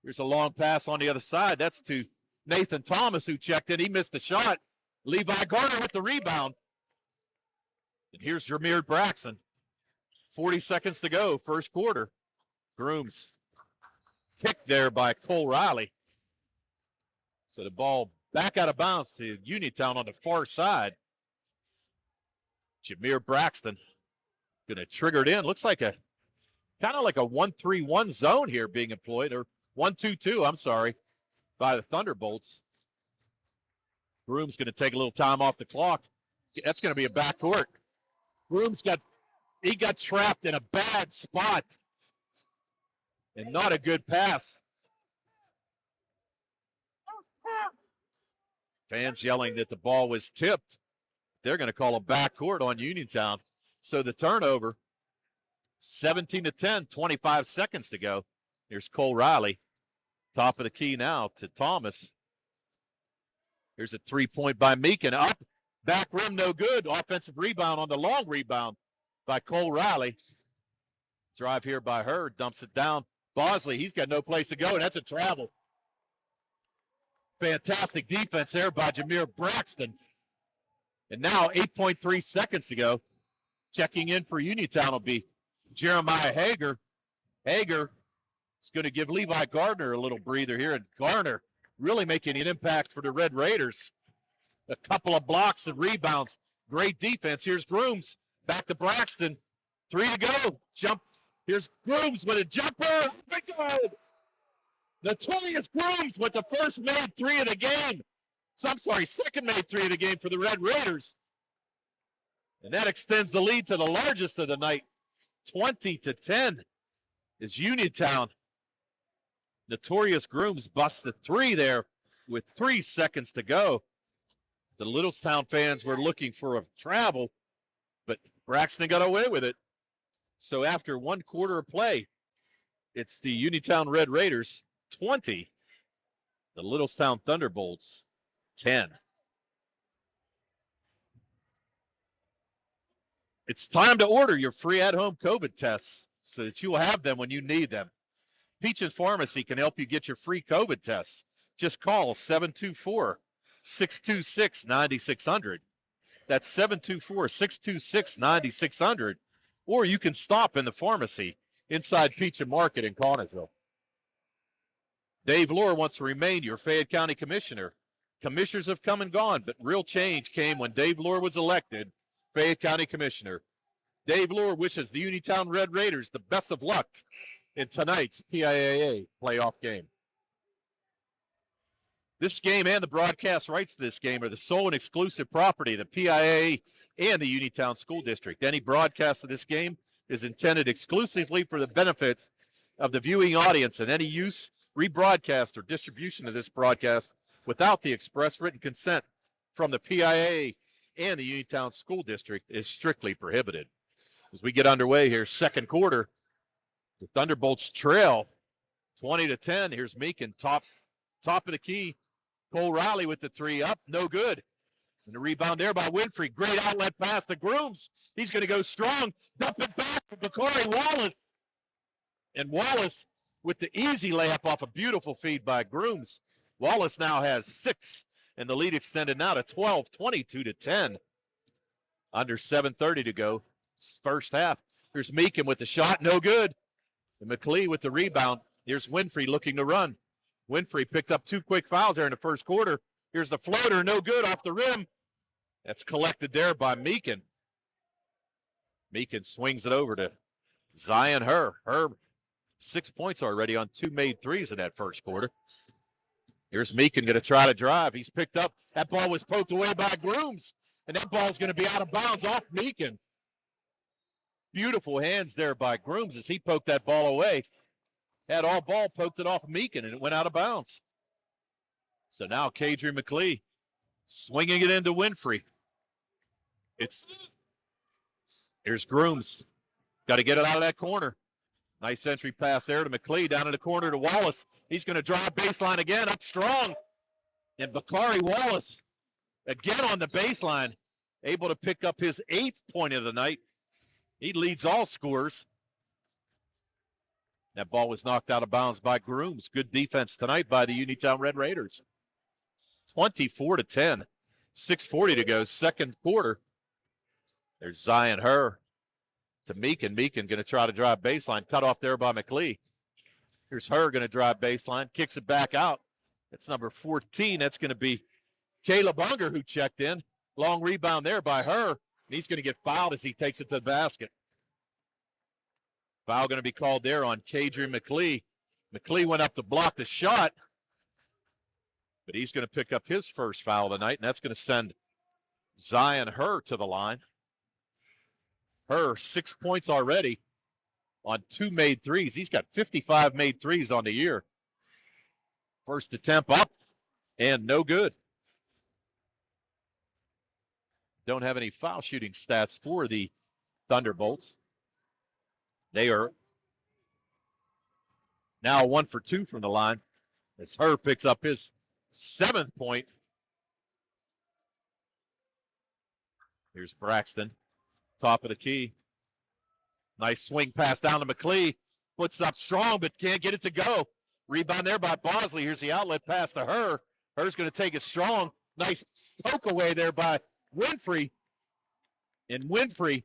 Here's a long pass on the other side. That's to Nathan Thomas, who checked in. He missed the shot. Levi Garner with the rebound. And here's Jameer Braxton. 40 seconds to go, first quarter. Grooms kicked there by Cole Riley. So the ball back out of bounds to Uniontown on the far side. Jameer Braxton going to trigger it in. Looks like a kind of like a 1-3-1 zone here being employed, or 1-2-2, I'm sorry, by the Thunderbolts. Grooms going to take a little time off the clock. That's going to be a backcourt. Grooms got trapped in a bad spot. And not a good pass. Fans yelling that the ball was tipped. They're going to call a backcourt on Uniontown. So the turnover, 17-10, 25 seconds to go. Here's Cole Riley. Top of the key now to Thomas. Here's a 3-point by Meekin. Up, back rim, no good. Offensive rebound on the long rebound by Cole Riley. Drive here by Her, dumps it down. Bosley, he's got no place to go, and that's a travel. Fantastic defense there by Jameer Braxton. And now 8.3 seconds to go. Checking in for Uniontown will be Jeremiah Hager. Hager is going to give Levi Gardner a little breather here, and Gardner really making an impact for the Red Raiders. A couple of blocks and rebounds. Great defense. Here's Grooms. Back to Braxton. 3 to go. Jump. Here's Grooms with a jumper. Good. Notorious Grooms with the first made 3 of the game. So I'm sorry, second made 3 of the game for the Red Raiders. And that extends the lead to the largest of the night. 20-10 is Uniontown. Notorious Grooms busted 3 there with 3 seconds to go. The Littlestown fans were looking for a travel, but Braxton got away with it. So after 1 quarter of play, it's the Uniontown Red Raiders 20, the Littlestown Thunderbolts 10. It's time to order your free at-home COVID tests so that you will have them when you need them. Peaches Pharmacy can help you get your free COVID tests. Just call 724-626-9600. That's 724-626-9600. Or you can stop in the pharmacy inside Peach Market in Connersville. Dave Lohr wants to remain your Fayette County Commissioner. Commissioners have come and gone, but real change came when Dave Lohr was elected Fayette County Commissioner. Dave Lohr wishes the Uniontown Red Raiders the best of luck in tonight's PIAA playoff game. This game and the broadcast rights to this game are the sole and exclusive property of the PIAA and the Uniontown School District. Any broadcast of this game is intended exclusively for the benefits of the viewing audience, and any use, rebroadcast, or distribution of this broadcast without the express written consent from the PIAA and the Uniontown School District is strictly prohibited. As we get underway here, second quarter, the Thunderbolts trail 20-10. Here's Meekin, top of the key. Cole Riley with the 3 up, no good. And the rebound there by Winfrey. Great outlet pass to Grooms. He's going to go strong. Dump it back to Bakari Wallace. And Wallace with the easy layup off a beautiful feed by Grooms. Wallace now has 6, and the lead extended now to 12, 22-10. Under 7:30 to go, first half. Here's Meekin with the shot, no good. And McLee with the rebound. Here's Winfrey looking to run. Winfrey picked up 2 quick fouls there in the first quarter. Here's the floater, no good off the rim. That's collected there by Meekin. Meekin swings it over to Zion Herr. Herr, 6 points already on 2 made 3s in that first quarter. Here's Meekin going to try to drive. He's picked up. That ball was poked away by Grooms, and that ball's going to be out of bounds off Meekin. Beautiful hands there by Grooms as he poked that ball away. Had all ball, poked it off Meekin, and it went out of bounds. So now Kadri McLee swinging it into Winfrey. Here's Grooms. Got to get it out of that corner. Nice entry pass there to McLee, down in the corner to Wallace. He's going to drive baseline again, up strong. And Bakari Wallace, again on the baseline, able to pick up his 8th point of the night. He leads all scorers. That ball was knocked out of bounds by Grooms. Good defense tonight by the Uniontown Red Raiders. 24-10. 6:40 to go, second quarter. There's Zion Herr to Meekin. Meekin going to try to drive baseline. Cut off there by McLee. Here's Herr going to drive baseline. Kicks it back out. That's number 14. That's going to be Caleb Unger who checked in. Long rebound there by Herr. And he's going to get fouled as he takes it to the basket. Foul going to be called there on Kadri McLee. McLee went up to block the shot, but he's going to pick up his first foul tonight, and that's going to send Zion Herr to the line. Herr, 6 points already on 2 made 3s. He's got 55 made 3s on the year. First attempt up, and no good. Don't have any foul shooting stats for the Thunderbolts. They are now 1 for 2 from the line as Herr picks up his 7th point. Here's Braxton, top of the key. Nice swing pass down to McLee. Puts up strong, but can't get it to go. Rebound there by Bosley. Here's the outlet pass to Herr. Herr's going to take it strong. Nice poke away there by Winfrey. And Winfrey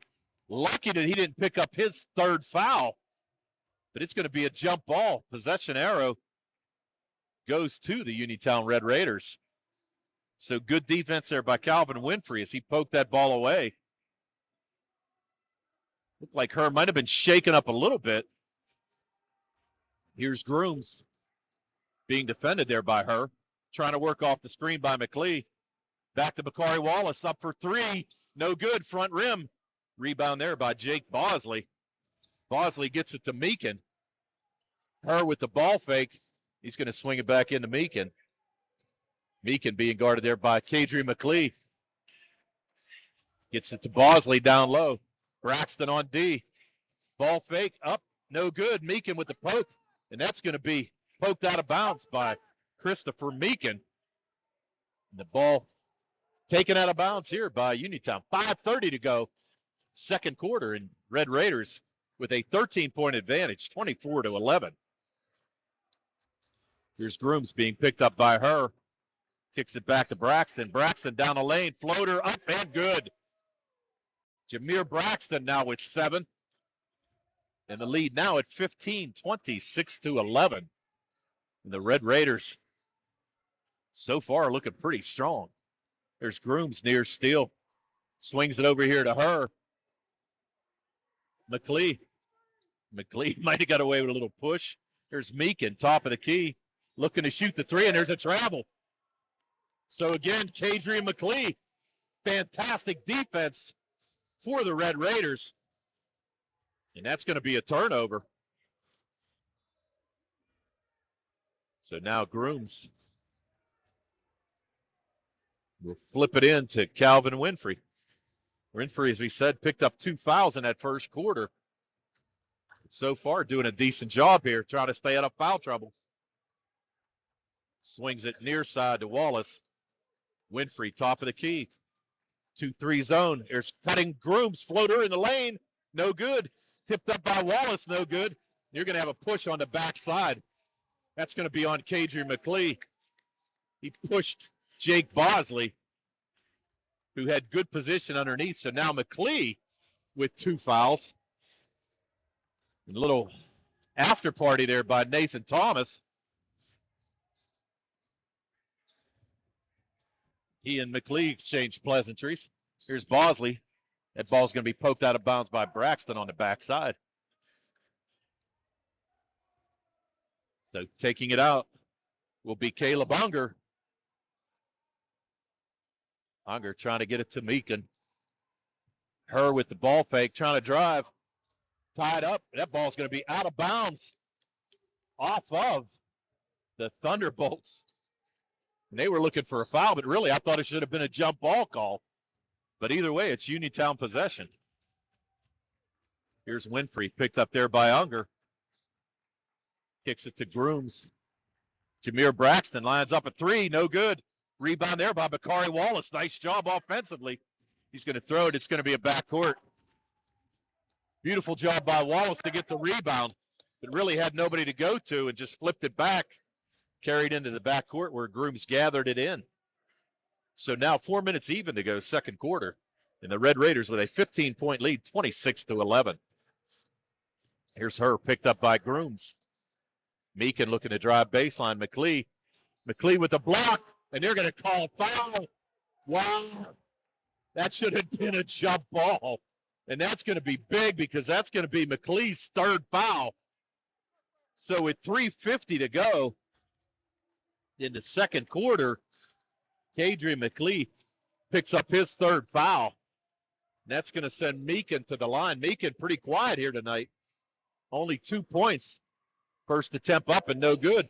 Lucky that he didn't pick up his third foul, but it's going to be a jump ball. Possession arrow goes to the Uniontown Red Raiders. So good defense there by Calvin Winfrey as he poked that ball away. Looked like her might have been shaken up a little bit. Here's Grooms being defended there by her. Trying to work off the screen by McLee. Back to Bakari Wallace, up for three. No good, front rim. Rebound there by Jake Bosley. Bosley gets it to Meekin. Her with the ball fake. He's going to swing it back into Meekin. Meekin being guarded there by Kadri McLee. Gets it to Bosley down low. Braxton on D. Ball fake, up, no good. Meekin with the poke. And that's going to be poked out of bounds by Christopher Meekin. And the ball taken out of bounds here by Uniontown. 5:30 to go, second quarter, and Red Raiders with a 13-point advantage, 24-11. Here's Grooms being picked up by her. Kicks it back to Braxton. Braxton down the lane, floater up and good. Jameer Braxton now with 7. And the lead now at 15, 26-11. And the Red Raiders so far looking pretty strong. There's Grooms near steal. Swings it over here to her. McLee might have got away with a little push. There's Meekin, top of the key, looking to shoot the three, and there's a travel. So again, Kadri and McLee, fantastic defense for the Red Raiders. And that's going to be a turnover. So now Grooms will flip it in to Calvin Winfrey. Winfrey, as we said, picked up 2 fouls in that first quarter. So far, doing a decent job here, trying to stay out of foul trouble. Swings it near side to Wallace. Winfrey, top of the key. 2-3 zone. There's cutting Grooms, floater in the lane. No good. Tipped up by Wallace, no good. You're going to have a push on the backside. That's going to be on Kadri McLee. He pushed Jake Bosley, who had good position underneath. So now McLee with 2 fouls. A little after party there by Nathan Thomas. He and McLee exchanged pleasantries. Here's Bosley. That ball's going to be poked out of bounds by Braxton on the backside. So taking it out will be Caleb Unger. Unger trying to get it to Meekin. Her with the ball fake, trying to drive. Tied up. That ball's going to be out of bounds off of the Thunderbolts. And they were looking for a foul, but really I thought it should have been a jump ball call. But either way, it's Uniontown possession. Here's Winfrey, picked up there by Unger. Kicks it to Grooms. Jameer Braxton lines up a 3, no good. Rebound there by Bakari Wallace. Nice job offensively. He's going to throw it. It's going to be a backcourt. Beautiful job by Wallace to get the rebound, but really had nobody to go to and just flipped it back, carried into the backcourt where Grooms gathered it in. So now 4 minutes even to go, second quarter. And the Red Raiders with a 15-point lead, 26-11. Here's her, picked up by Grooms. Meekin looking to drive baseline. McLee with the block, and they're going to call foul. Wow. That should have been a jump ball. And that's going to be big because that's going to be McLee's third foul. So with 3:50 to go in the second quarter, Kadri McLee picks up his third foul. That's going to send Meekin to the line. Meekin pretty quiet here tonight. Only 2 points. First attempt up and no good.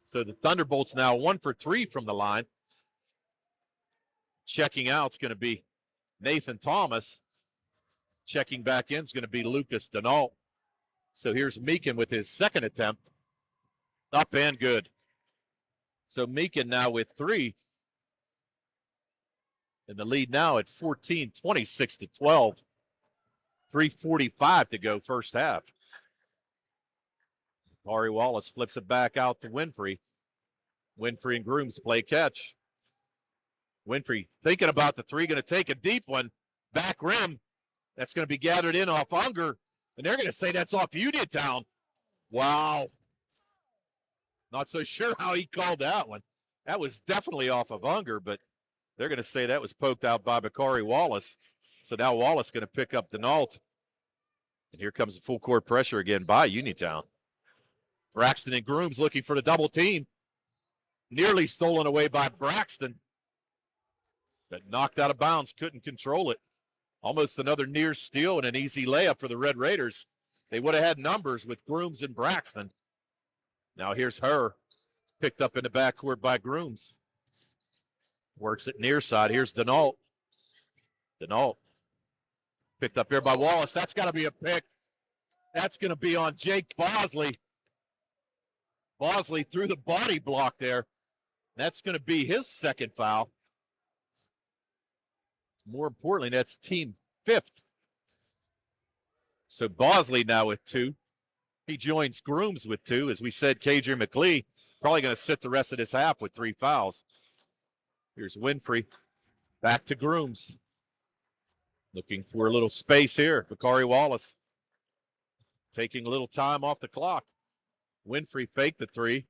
So the Thunderbolts now 1 for 3 from the line. Checking out is going to be Nathan Thomas. Checking back in is going to be Lucas Denault. So here's Meekin with his second attempt. Up and good. So Meekin now with 3. And the lead now at 14, 26-12. 3:45 to go first half. Bakari Wallace flips it back out to Winfrey. Winfrey and Grooms play catch. Winfrey thinking about the 3, going to take a deep one.
back rim. That's going to be gathered in off Unger, and they're going to say that's off Uniontown. Wow. Not so sure how he called that one. That was definitely off of Unger, but they're going to say that was poked out by Bakari Wallace. So now Wallace going to pick up Denault. And here comes the full court pressure again by Uniontown. Braxton and Grooms looking for the double team. Nearly stolen away by Braxton, but knocked out of bounds, couldn't control it. Almost another near steal and an easy layup for the Red Raiders. They would have had numbers with Grooms and Braxton. Now here's her, picked up in the backcourt by Grooms. Works it near side. Here's Denault. Denault picked up here by Wallace. That's got to be a pick. That's going to be on Jake Bosley. Bosley threw the body block there. That's going to be his second foul. More importantly, that's team fifth. So Bosley now with 2. He joins Grooms with 2. As we said, KJ McLee probably going to sit the rest of this half with 3 fouls. Here's Winfrey. Back to Grooms. Looking for a little space here. Bakari Wallace taking a little time off the clock. Winfrey faked the 3.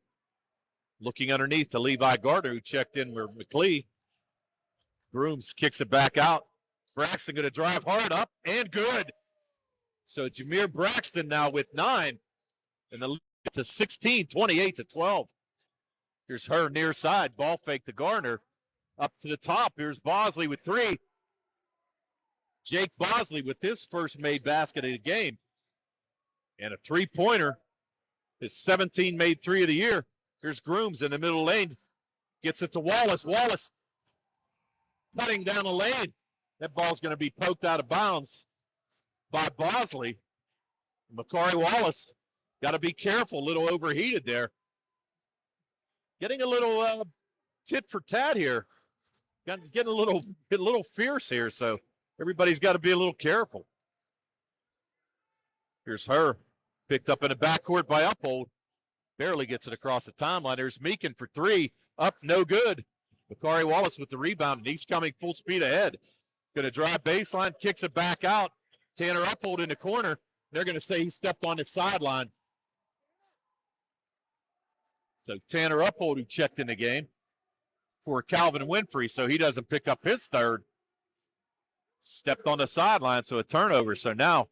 Looking underneath to Levi Gardner, who checked in with McLee. Grooms kicks it back out. Braxton going to drive hard up and good. So Jameer Braxton now with 9. And the lead to 16, 28-12. Here's her near side. Ball fake to Garner. Up to the top. Here's Bosley with 3. Jake Bosley with his first made basket of the game. And a 3-pointer. His 17 made 3 of the year. Here's Grooms in the middle lane. Gets it to Wallace. Wallace cutting down the lane. That ball's going to be poked out of bounds by Bosley. Bakari Wallace got to be careful. A little overheated there. Getting a little tit for tat here. Getting a little fierce here. So everybody's got to be a little careful. Here's her. Picked up in the backcourt by Uphold. Barely gets it across the timeline. There's Meekin for 3. Up, no good. Bakari Wallace with the rebound, and he's coming full speed ahead. Going to drive baseline, kicks it back out. Tanner Uphold in the corner. They're going to say he stepped on the sideline. So Tanner Uphold, who checked in the game for Calvin Winfrey, so he doesn't pick up his 3rd. Stepped on the sideline, so a turnover. So now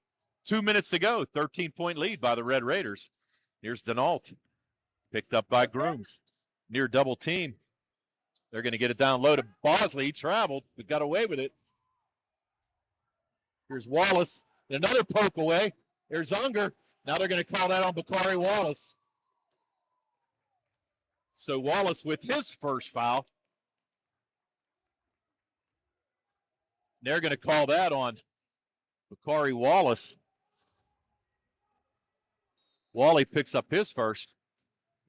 2 minutes to go, 13-point lead by the Red Raiders. Here's Denault, picked up by Grooms. Near double team. They're going to get it down low to Bosley. He traveled, but got away with it. Here's Wallace. Another poke away. There's Unger. Now they're going to call that on Bakari Wallace. So Wallace with his first foul. They're going to call that on Bakari Wallace. Wally picks up his first.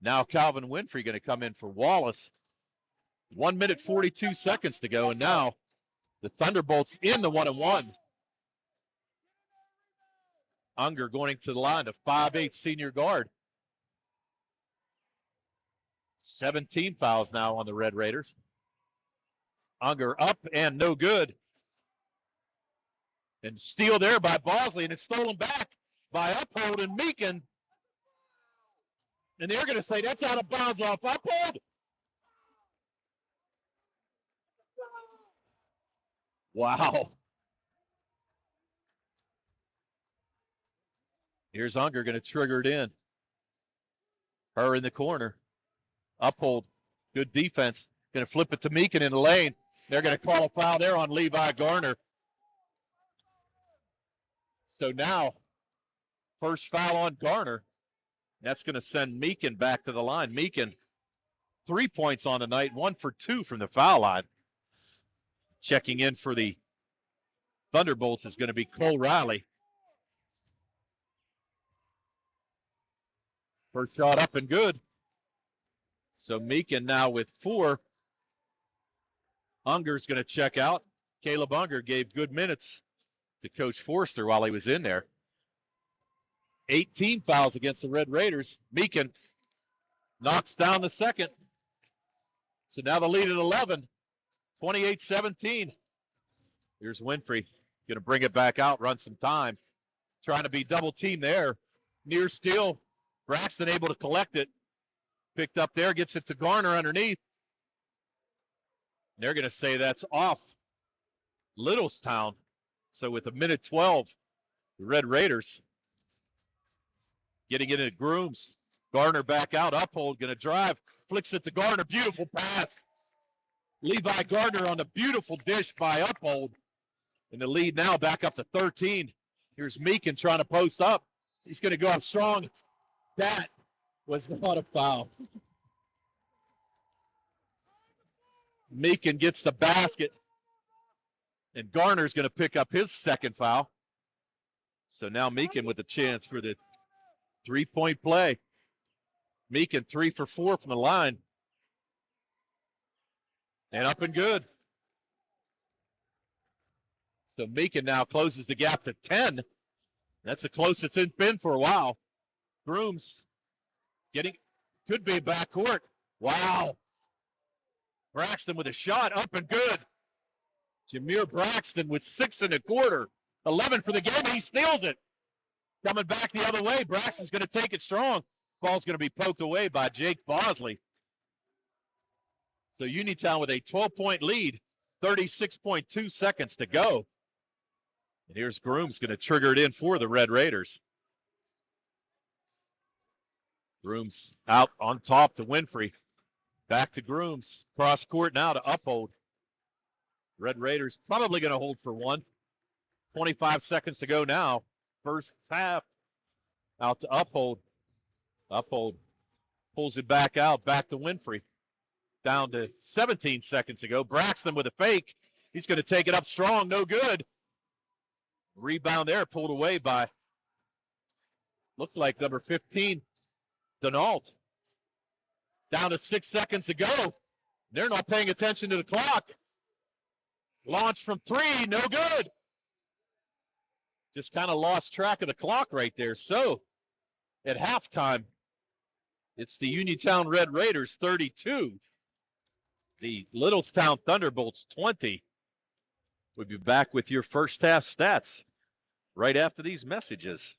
Now Calvin Winfrey going to come in for Wallace. 1 minute, 42 seconds to go, and now the Thunderbolts in the 1-and-1. Unger going to the line, a 5'8" senior guard. 17 fouls now on the Red Raiders. Unger up and no good. And steal there by Bosley, and it's stolen back by Uphold and Meekin. And they're going to say that's out of bounds off Uphold. Wow. Here's Unger going to trigger it in. Her in the corner. Uphold. Good defense. Going to flip it to Meekin in the lane. They're going to call a foul there on Levi Garner. So now, first foul on Garner. That's going to send Meekin back to the line. Meekin, 3 points on the night, 1 for 2 from the foul line. Checking in for the Thunderbolts is going to be Cole Riley. First shot up and good. So Meekin now with 4. Unger's going to check out. Caleb Unger gave good minutes to Coach Forster while he was in there. 18 fouls against the Red Raiders. Meekin knocks down the second. So now the lead at 11, 28-17. Here's Winfrey. Going to bring it back out, run some time. Trying to be double team there. Near steal. Braxton able to collect it. Picked up there, gets it to Garner underneath. They're going to say that's off Littlestown. So with a minute 12, the Red Raiders getting it into Grooms. Garner back out, Uphold going to drive, flicks it to Garner, beautiful pass. Levi Gardner on the beautiful dish by Uphold. And the lead now back up to 13. Here's Meekin trying to post up. He's going to go up strong. That was not a foul. Meekin gets the basket. And Garner's going to pick up his second foul. So now Meekin with a chance for the three-point play. Meekin 3 for 4 from the line. And up and good. So Meekin now closes the gap to 10. That's the closest it's been for a while. Grooms could be backcourt. Wow. Braxton with a shot, up and good. Jameer Braxton with 6 1/4. 11 for the game, he steals it. Coming back the other way, Braxton's going to take it strong. Ball's going to be poked away by Jake Bosley. So Uniontown with a 12-point lead, 36.2 seconds to go. And here's Grooms going to trigger it in for the Red Raiders. Grooms out on top to Winfrey. Back to Grooms. Cross court now to Uphold. Red Raiders probably going to hold for one. 25 seconds to go now. First half. Out to Uphold. Uphold pulls it back out. Back to Winfrey. Down to 17 seconds to go. Braxton with a fake. He's going to take it up strong. No good. Rebound there pulled away by, looked like number 15, Denault. Down to 6 seconds to go. They're not paying attention to the clock. Launch from 3, no good. Just kind of lost track of the clock right there. So at halftime, it's the Uniontown Red Raiders 32. The Littlestown Thunderbolts 20. We'll be back with your first half stats right after these messages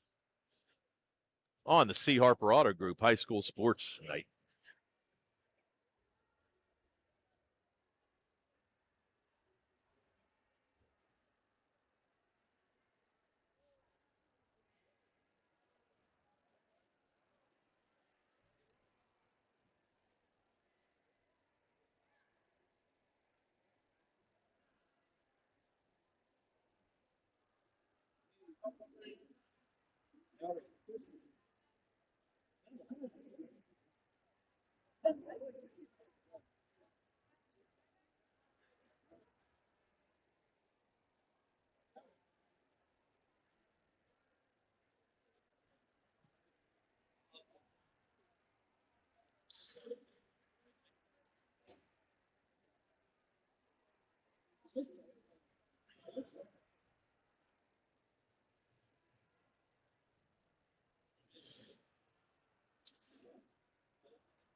on the C. Harper Auto Group High School Sports Night.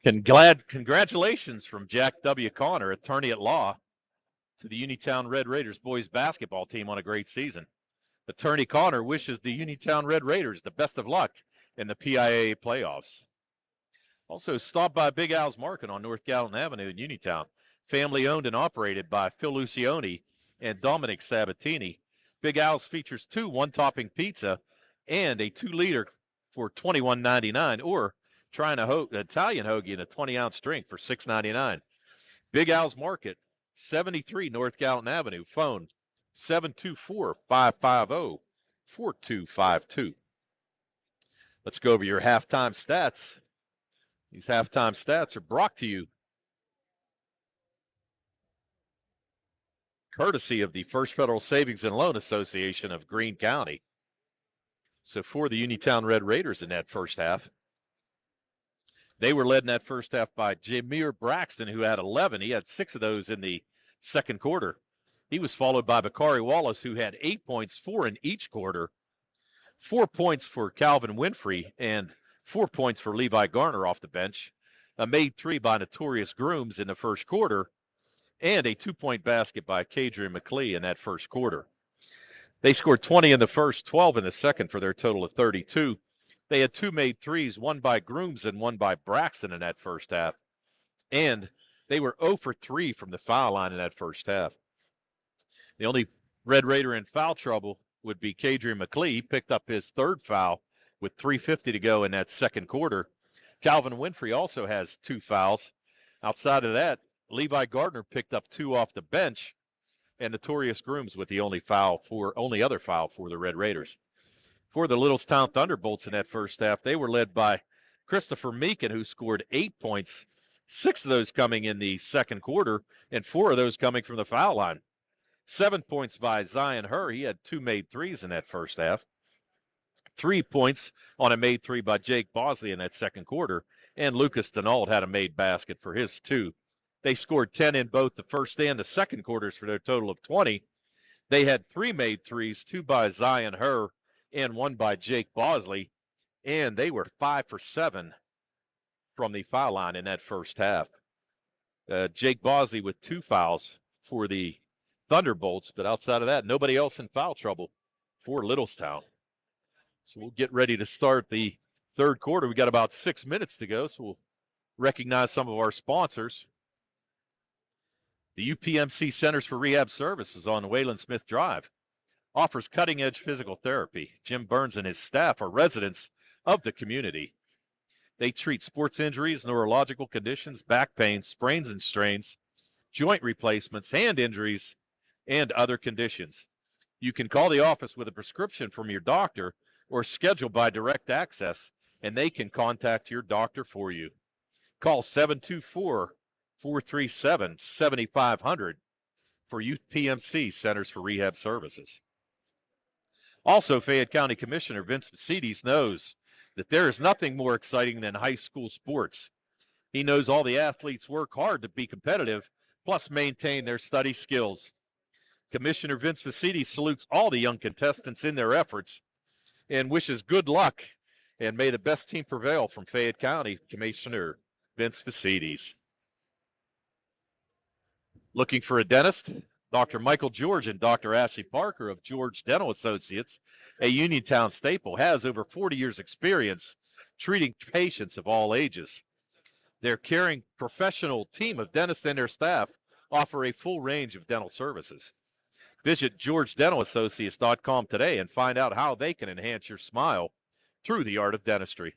Congratulations from Jack W. Connor, attorney at law, to the Uniontown Red Raiders boys basketball team on a great season. Attorney Connor wishes the Uniontown Red Raiders the best of luck in the PIAA playoffs. Also, stop by Big Al's Market on North Gallatin Avenue in Uniontown. Family owned and operated by Phil Lucioni and Dominic Sabatini. Big Al's features 2 one-topping pizza and a 2-liter for $21.99, or try an Italian hoagie in a 20-ounce drink for $6.99. Big Al's Market, 73 North Gallatin Avenue. Phone 724-550-4252. Let's go over your halftime stats. These halftime stats are brought to you courtesy of the First Federal Savings and Loan Association of Greene County. So for the Uniontown Red Raiders in that first half, they were led in that first half by Jameer Braxton, who had 11. He had 6 of those in the second quarter. He was followed by Bakari Wallace, who had 8 points, 4 in each quarter. 4 points for Calvin Winfrey and 4 points for Levi Garner off the bench. A made 3 by Notorious Grooms in the first quarter, and a 2-point basket by Kadrian McLee in that first quarter. They scored 20 in the first, 12 in the second for their total of 32. They had 2 made threes, one by Grooms and one by Braxton in that first half. And they were 0 for 3 from the foul line in that first half. The only Red Raider in foul trouble would be Kadrian McLee. He picked up his third foul with 3:50 to go in that second quarter. Calvin Winfrey also has 2 fouls. Outside of that, Levi Gardner picked up 2 off the bench, and Notorious Grooms with the only other foul for the Red Raiders. For the Littlestown Thunderbolts in that first half, they were led by Christopher Meekin, who scored 8 points, 6 of those coming in the second quarter, and 4 of those coming from the foul line. 7 points by Zion Hurr. He had 2 made threes in that first half. 3 points on a made three by Jake Bosley in that second quarter, and Lucas Denault had a made basket for his 2. They scored 10 in both the first and the second quarters for their total of 20. They had 3 made threes, 2 by Zion Hurr and 1 by Jake Bosley, and they were 5 for 7 from the foul line in that first half. Jake Bosley with 2 fouls for the Thunderbolts, but outside of that, nobody else in foul trouble for Littlestown. So we'll get ready to start the third quarter. We got about 6 minutes to go, so we'll recognize some of our sponsors. The UPMC Centers for Rehab Services on Wayland Smith Drive offers cutting-edge physical therapy. Jim Burns and his staff are residents of the community. They treat sports injuries, neurological conditions, back pain, sprains and strains, joint replacements, hand injuries, and other conditions. You can call the office with a prescription from your doctor or schedule by direct access, and they can contact your doctor for you. Call 724-437-7500 for UPMC Centers for Rehab Services. Also, Fayette County Commissioner Vince Vacides knows that there is nothing more exciting than high school sports. He knows all the athletes work hard to be competitive, plus maintain their study skills. Commissioner Vince Vacides salutes all the young contestants in their efforts and wishes good luck, and may the best team prevail from Fayette County Commissioner Vince Vacides. Looking for a dentist? Dr. Michael George and Dr. Ashley Parker of George Dental Associates, a Uniontown staple, has over 40 years experience treating patients of all ages. Their caring professional team of dentists and their staff offer a full range of dental services. Visit georgedentalassociates.com today and find out how they can enhance your smile through the art of dentistry.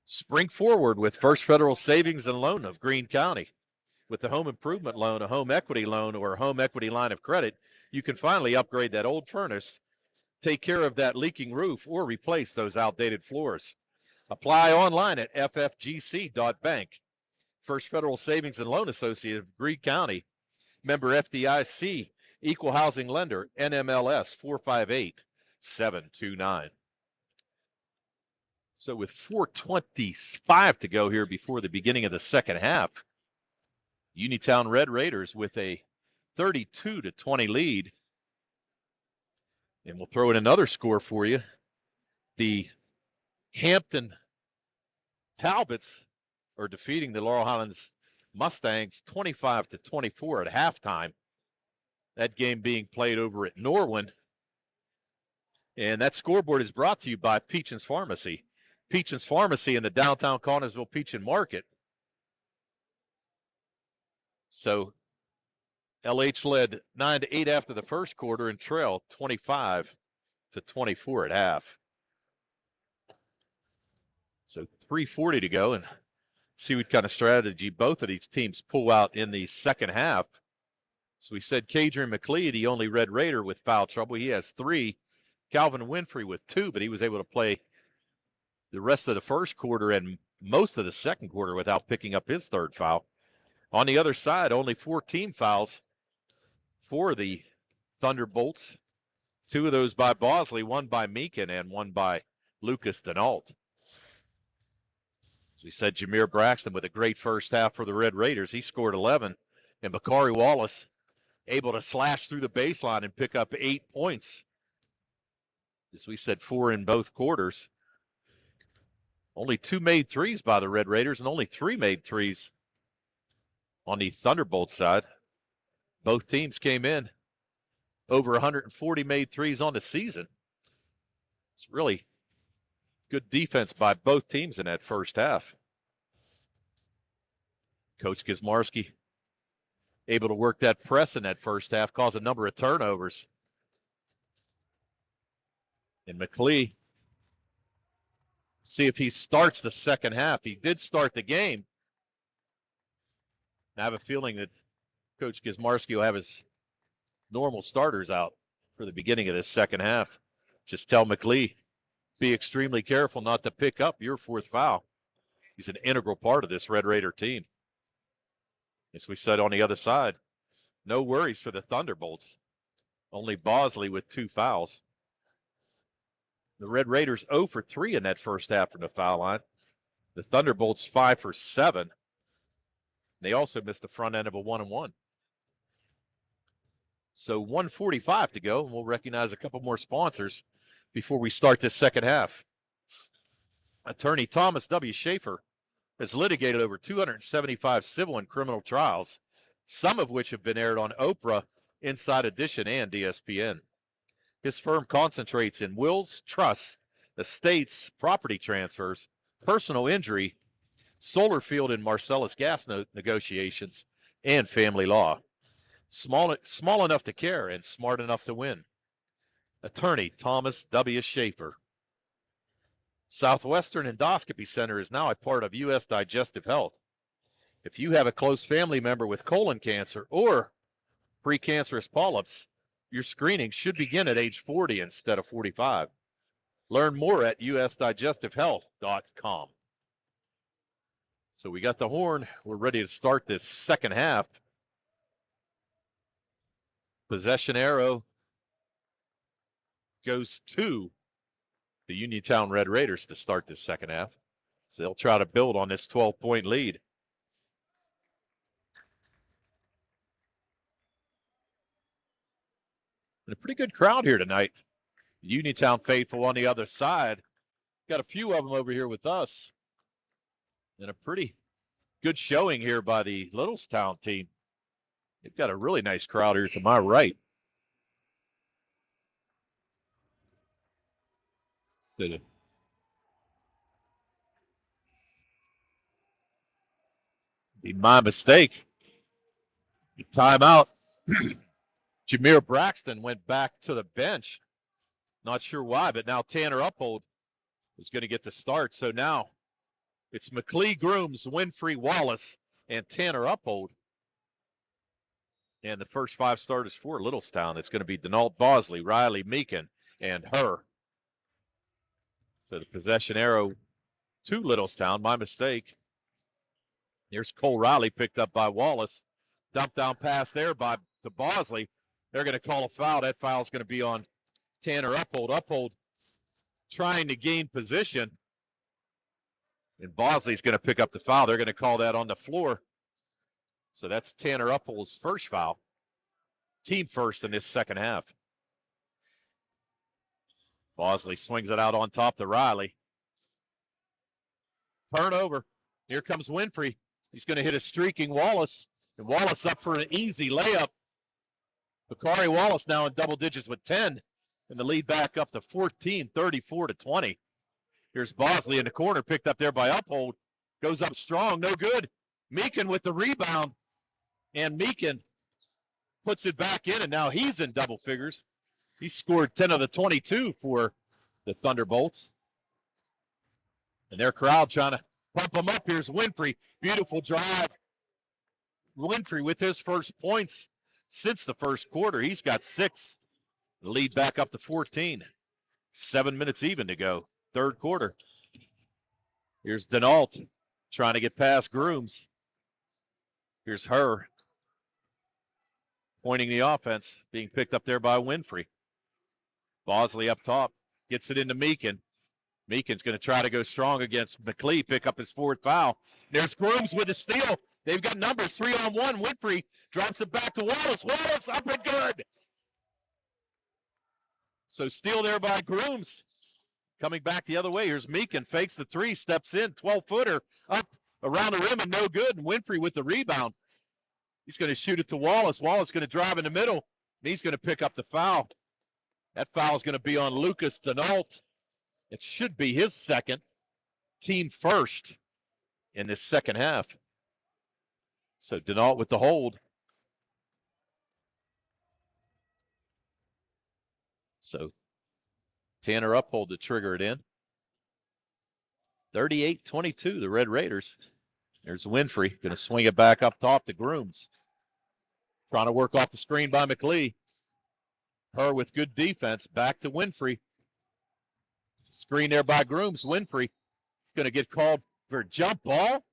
Spring forward with First Federal Savings and Loan of Greene County. With the home improvement loan, a home equity loan, or a home equity line of credit, you can finally upgrade that old furnace, take care of that leaking roof, or replace those outdated floors. Apply online at ffgc.bank. First Federal Savings and Loan Associate of Greene County. Member FDIC, Equal Housing Lender, NMLS 458729. So with 4:25 to go here before the beginning of the second half, Uniontown Red Raiders with a 32-20 lead. And we'll throw in another score for you. The Hampton Talbots are defeating the Laurel Highlands Mustangs 25-24 at halftime. That game being played over at Norwin. And that scoreboard is brought to you by Peachin's Pharmacy. Peachin's Pharmacy in the downtown Connersville Peachin Market. So LH led 9-8 after the first quarter and trailed 25-24 at half. So 3:40 to go, and see what kind of strategy both of these teams pull out in the second half. So we said Kadrian McLee, the only Red Raider with foul trouble. He has 3. Calvin Winfrey with 2, but he was able to play the rest of the first quarter and most of the second quarter without picking up his third foul. On the other side, only 4 team fouls for the Thunderbolts. 2 of those by Bosley, 1 by Meekin, and 1 by Lucas Denault. As we said, Jameer Braxton with a great first half for the Red Raiders. He scored 11, and Bakari Wallace able to slash through the baseline and pick up 8 points. As we said, 4 in both quarters. Only 2 made threes by the Red Raiders and only 3 made threes on the Thunderbolt side. Both teams came in over 140 made threes on the season. It's really good defense by both teams in that first half. Coach Gizmarski able to work that press in that first half, cause a number of turnovers. And McLee, see if he starts the second half. He did start the game. I have a feeling that Coach Gizmarski will have his normal starters out for the beginning of this second half. Just tell McLee, be extremely careful not to pick up your fourth foul. He's an integral part of this Red Raider team. As we said on the other side, no worries for the Thunderbolts. Only Bosley with 2 fouls. The Red Raiders 0 for 3 in that first half from the foul line. The Thunderbolts 5 for 7. They also missed the front end of a 1-and-1. So 1:45 to go, and we'll recognize a couple more sponsors before we start this second half. Attorney Thomas W. Schaefer has litigated over 275 civil and criminal trials, some of which have been aired on Oprah, Inside Edition, and ESPN. His firm concentrates in wills, trusts, estates, property transfers, personal injury, solar field and Marcellus gas negotiations, and family law. Small enough to care and smart enough to win. Attorney Thomas W. Schaefer. Southwestern Endoscopy Center is now a part of U.S. Digestive Health. If you have a close family member with colon cancer or precancerous polyps, your screening should begin at age 40 instead of 45. Learn more at usdigestivehealth.com. So we got the horn. We're ready to start this second half. Possession arrow goes to the Uniontown Red Raiders to start this second half. So they'll try to build on this 12-point lead. And a pretty good crowd here tonight. Uniontown faithful on the other side. Got a few of them over here with us. And a pretty good showing here by the Littlestown team. They've got a really nice crowd here to my right. Be my mistake. Timeout. Jameer Braxton went back to the bench. Not sure why, but now Tanner Uphold is going to get the start. So now it's McLee, Grooms, Winfrey, Wallace, and Tanner Uphold. And the first 5 starters for Littlestown, it's going to be Denault, Bosley, Riley, Meekin, and her. So the possession arrow to Littlestown, my mistake. Here's Cole Riley picked up by Wallace. Dump down pass there to Bosley. They're going to call a foul. That foul is going to be on Tanner Uphold. Uphold trying to gain position. And Bosley's going to pick up the foul. They're going to call that on the floor. So that's Tanner Uphold's first foul. Team first in this second half. Bosley swings it out on top to Riley. Turnover. Here comes Winfrey. He's going to hit a streaking Wallace. And Wallace up for an easy layup. Bakari Wallace now in double digits with 10. And the lead back up to 14, 34-20. Here's Bosley in the corner, picked up there by Uphold. Goes up strong, no good. Meekin with the rebound. And Meekin puts it back in, and now he's in double figures. He scored 10 of the 22 for the Thunderbolts. And their crowd trying to pump them up. Here's Winfrey. Beautiful drive. Winfrey with his first points since the first quarter. He's got 6. The lead back up to 14. 7 minutes even to go. Third quarter. Here's Denault trying to get past Grooms. Here's her pointing the offense, being picked up there by Winfrey. Bosley up top, gets it into Meekin. Meekin's going to try to go strong against McLee, pick up his 4th foul. There's Grooms with the steal. They've got numbers, 3-on-1. Winfrey drops it back to Wallace. Wallace up and good. So steal there by Grooms. Coming back the other way, here's Meekin, fakes the 3, steps in, 12-footer, up around the rim and no good. And Winfrey with the rebound. He's going to shoot it to Wallace. Wallace going to drive in the middle. He's going to pick up the foul. That foul is going to be on Lucas Denault. It should be his second, team first in this second half. So Denault with the hold. So Tanner Uphold to trigger it in. 38-22, the Red Raiders. There's Winfrey, going to swing it back up top to Grooms. Trying to work off the screen by McLee. Her with good defense, back to Winfrey. Screen there by Grooms. Winfrey is going to get called for a jump ball.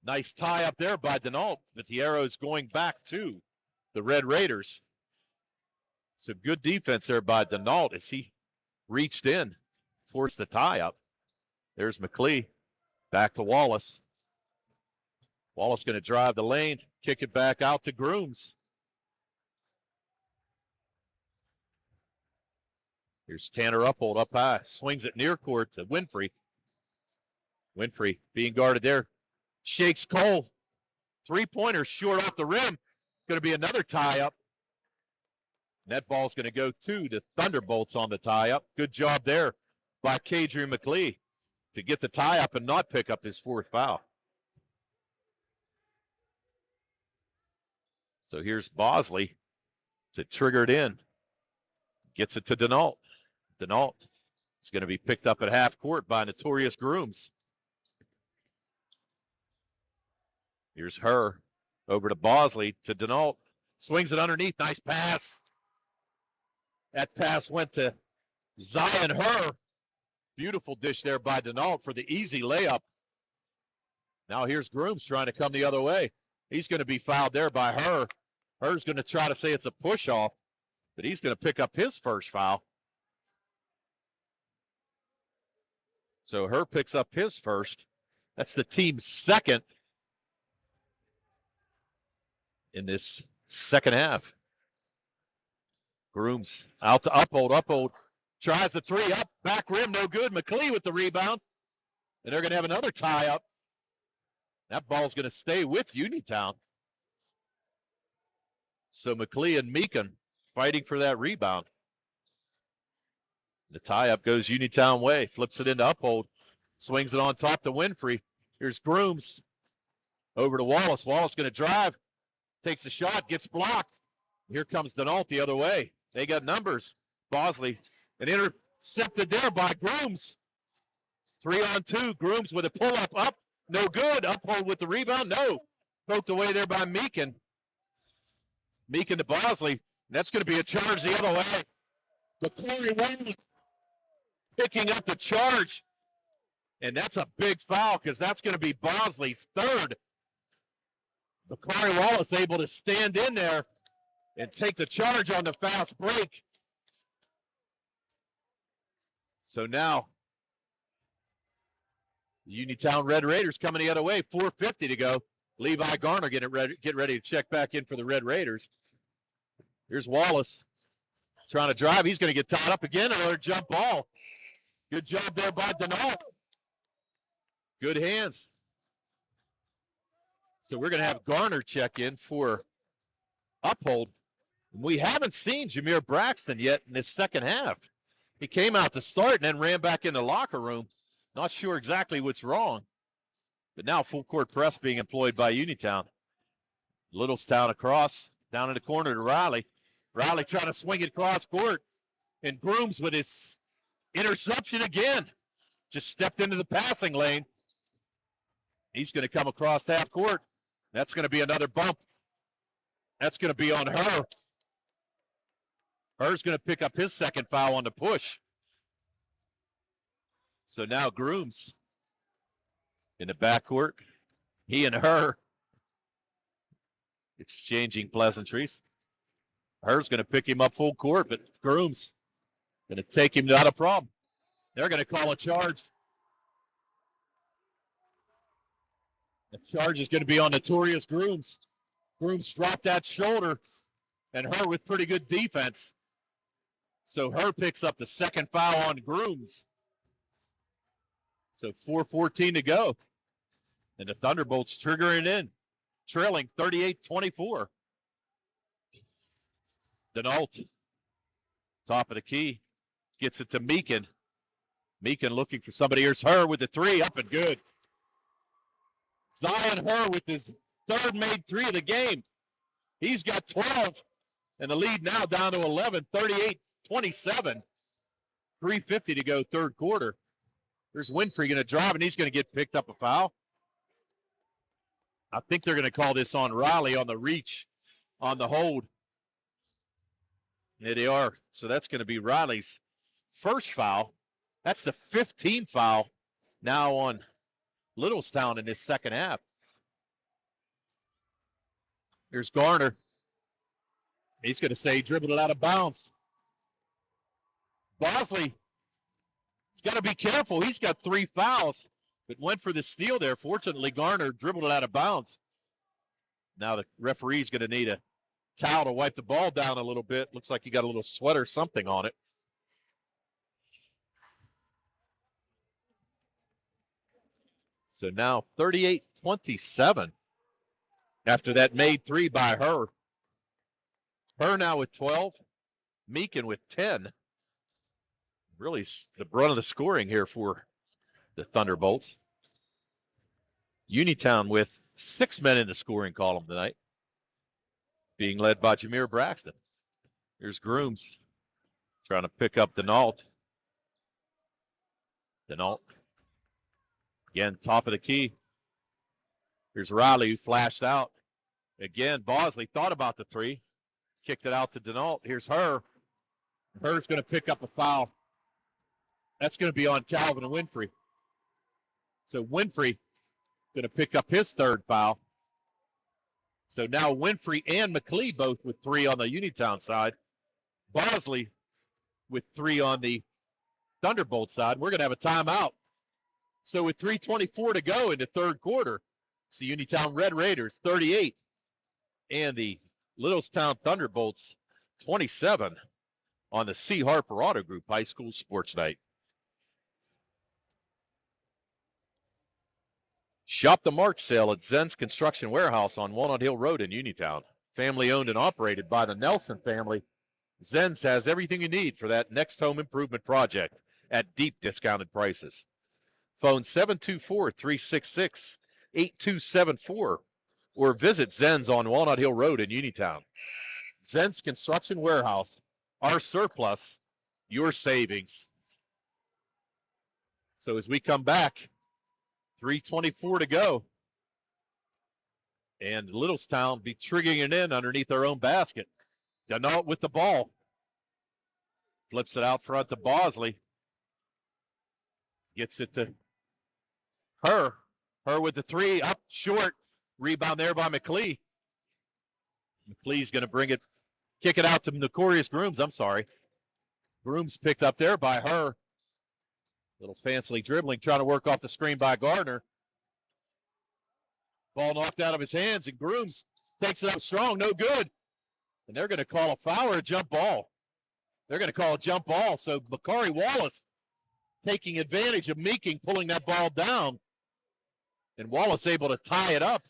Nice tie up there by Denault, but the arrow is going back to the Red Raiders. So good defense there by Denault as he reached in, forced the tie up. There's McLee. Back to Wallace. Wallace going to drive the lane, kick it back out to Grooms. Here's Tanner Uphold up high, swings it near court to Winfrey. Winfrey being guarded there. Shakes Cole. Three-pointer short off the rim. Going to be another tie-up. That ball's going to go to the Thunderbolts on the tie-up. Good job there by Kadrian McLee to get the tie-up and not pick up his fourth foul. So here's Bosley to trigger it in. Gets it to Denault. Denault is going to be picked up at half court by Notorious Grooms. Here's her over to Bosley to Denault. Swings it underneath. Nice pass. That pass went to Zion Her. Beautiful dish there by Denault for the easy layup. Now here's Grooms trying to come the other way. He's going to be fouled there by Her. Her's going to try to say it's a push-off, but he's going to pick up his first foul. So Her picks up his first. That's the team's second in this second half. Grooms out to Uphold. Uphold tries the three up, back rim, no good. McLee with the rebound. And they're going to have another tie up. That ball's going to stay with Uniontown. So McLee and Meekin fighting for that rebound. The tie-up goes Uniontown way. Flips it into Uphold. Swings it on top to Winfrey. Here's Grooms. Over to Wallace. Wallace going to drive. Takes a shot. Gets blocked. Here comes Denault the other way. They got numbers. Bosley. And intercepted there by Grooms. 3-on-2. Grooms with a pull-up. Up. No good. Uphold with the rebound. No. Poked away there by Meekin. Meekin to Bosley. That's going to be a charge the other way. McCory Wallace picking up the charge. And that's a big foul because that's going to be Bosley's third. McCory Wallace able to stand in there and take the charge on the fast break. So now, the Uniontown Red Raiders coming the other way. 4:50 to go. Levi Garner get ready to check back in for the Red Raiders. Here's Wallace trying to drive. He's going to get tied up again. Another jump ball. Good job there by Denault. Good hands. So we're going to have Garner check in for Uphold. We haven't seen Jameer Braxton yet in this second half. He came out to start and then ran back in the locker room. Not sure exactly what's wrong. But now full court press being employed by Uniontown. Littlestown across, down in the corner to Riley. Riley trying to swing it across court. And Grooms with his interception again. Just stepped into the passing lane. He's going to come across half court. That's going to be another bump. That's going to be on Her. Her's going to pick up his second foul on the push. So now Grooms in the backcourt. He and Her exchanging pleasantries. Her's going to pick him up full court, but Grooms going to take him not a problem. They're going to call a charge. The charge is going to be on Notorious Grooms. Grooms dropped that shoulder, and Her with pretty good defense. So Her picks up the second foul on Grooms. So 4:14 to go. And the Thunderbolts triggering in, trailing 38-24. Denault, top of the key, gets it to Meekin. Meekin looking for somebody. Here's Her with the three, up and good. Zion Her with his third made three of the game. He's got 12, and the lead now down to 11, 38-27. 3:50 to go, third quarter. There's Winfrey going to drive, and he's going to get picked up a foul. I think they're going to call this on Riley on the reach, on the hold. There they are. So that's going to be Riley's first foul. That's the 15th foul now on Littlestown in this second half. Here's Garner. He's going to say he dribbled it out of bounds. Bosley, he's got to be careful. He's got 3 fouls, but went for the steal there. Fortunately, Garner dribbled it out of bounds. Now the referee's going to need a towel to wipe the ball down a little bit. Looks like he got a little sweat or something on it. So now 38-27 after that made 3 by Her. Her now with 12, Meekin with 10. Really the brunt of the scoring here for the Thunderbolts. Uniontown with 6 men in the scoring column tonight, being led by Jameer Braxton. Here's Grooms trying to pick up Denault. Denault, again, top of the key. Here's Riley, who flashed out. Again, Bosley thought about the 3, kicked it out to Denault. Here's Her. Her's going to pick up a foul. That's going to be on Calvin Winfrey. So Winfrey going to pick up his 3rd foul. So now Winfrey and McLee both with 3 on the Uniontown side. Bosley with 3 on the Thunderbolt side. We're going to have a timeout. So with 3:24 to go in the third quarter, it's the Uniontown Red Raiders 38 and the Littlestown Thunderbolts 27 on the C. Harper Auto Group High School Sports Night. Shop the March sale at Zen's Construction Warehouse on Walnut Hill Road in Uniontown. Family owned and operated by the Nelson family, Zen's has everything you need for that next home improvement project at deep discounted prices. Phone 724-366-8274 or visit Zen's on Walnut Hill Road in Uniontown. Zen's Construction Warehouse, our surplus, your savings. So as we come back, 3:24 to go. And Littlestown be triggering it in underneath their own basket. Denault with the ball. Flips it out front to Bosley. Gets it to Her. Her with the 3, up short. Rebound there by McLee. McLee's going to bring it, kick it out to Notorious Grooms. I'm sorry. Grooms picked up there by Her. Little fancily dribbling, trying to work off the screen by Gardner. Ball knocked out of his hands, and Grooms takes it up strong, no good. And they're going to call a foul or a jump ball. They're going to call a jump ball. So Bakari Wallace taking advantage of Meeking pulling that ball down. And Wallace able to tie it up.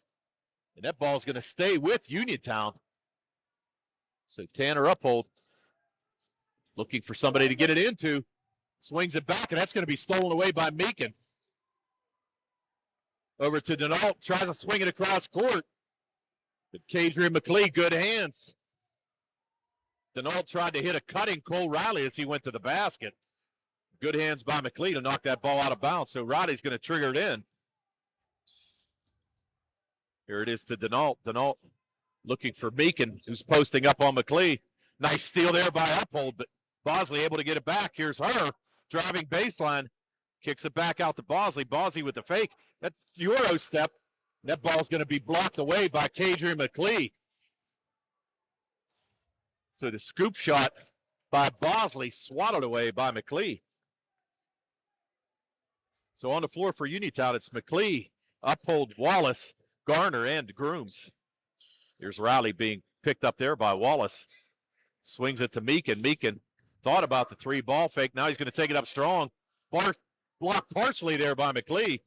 And that ball's going to stay with Uniontown. So Tanner Uphold looking for somebody to get it into. Swings it back, and that's going to be stolen away by Meekin. Over to Denault, tries to swing it across court. But Kadrian McLee, good hands. Denault tried to hit a cutting Cole Riley as he went to the basket. Good hands by McLee to knock that ball out of bounds. So Riley's going to trigger it in. Here it is to Denault. Denault looking for Meekin, who's posting up on McLee. Nice steal there by Uphold, but Bosley able to get it back. Here's Her. Driving baseline, kicks it back out to Bosley. Bosley with the fake. That's Euro step. That ball's going to be blocked away by Kadrian McLee. So the scoop shot by Bosley swatted away by McLee. So on the floor for Uniontown, it's McLee, Uphold, Wallace, Garner, and Grooms. Here's Riley being picked up there by Wallace. Swings it to Meekin. Meekin thought about the 3 ball fake. Now he's going to take it up strong. Blocked partially there by McLee.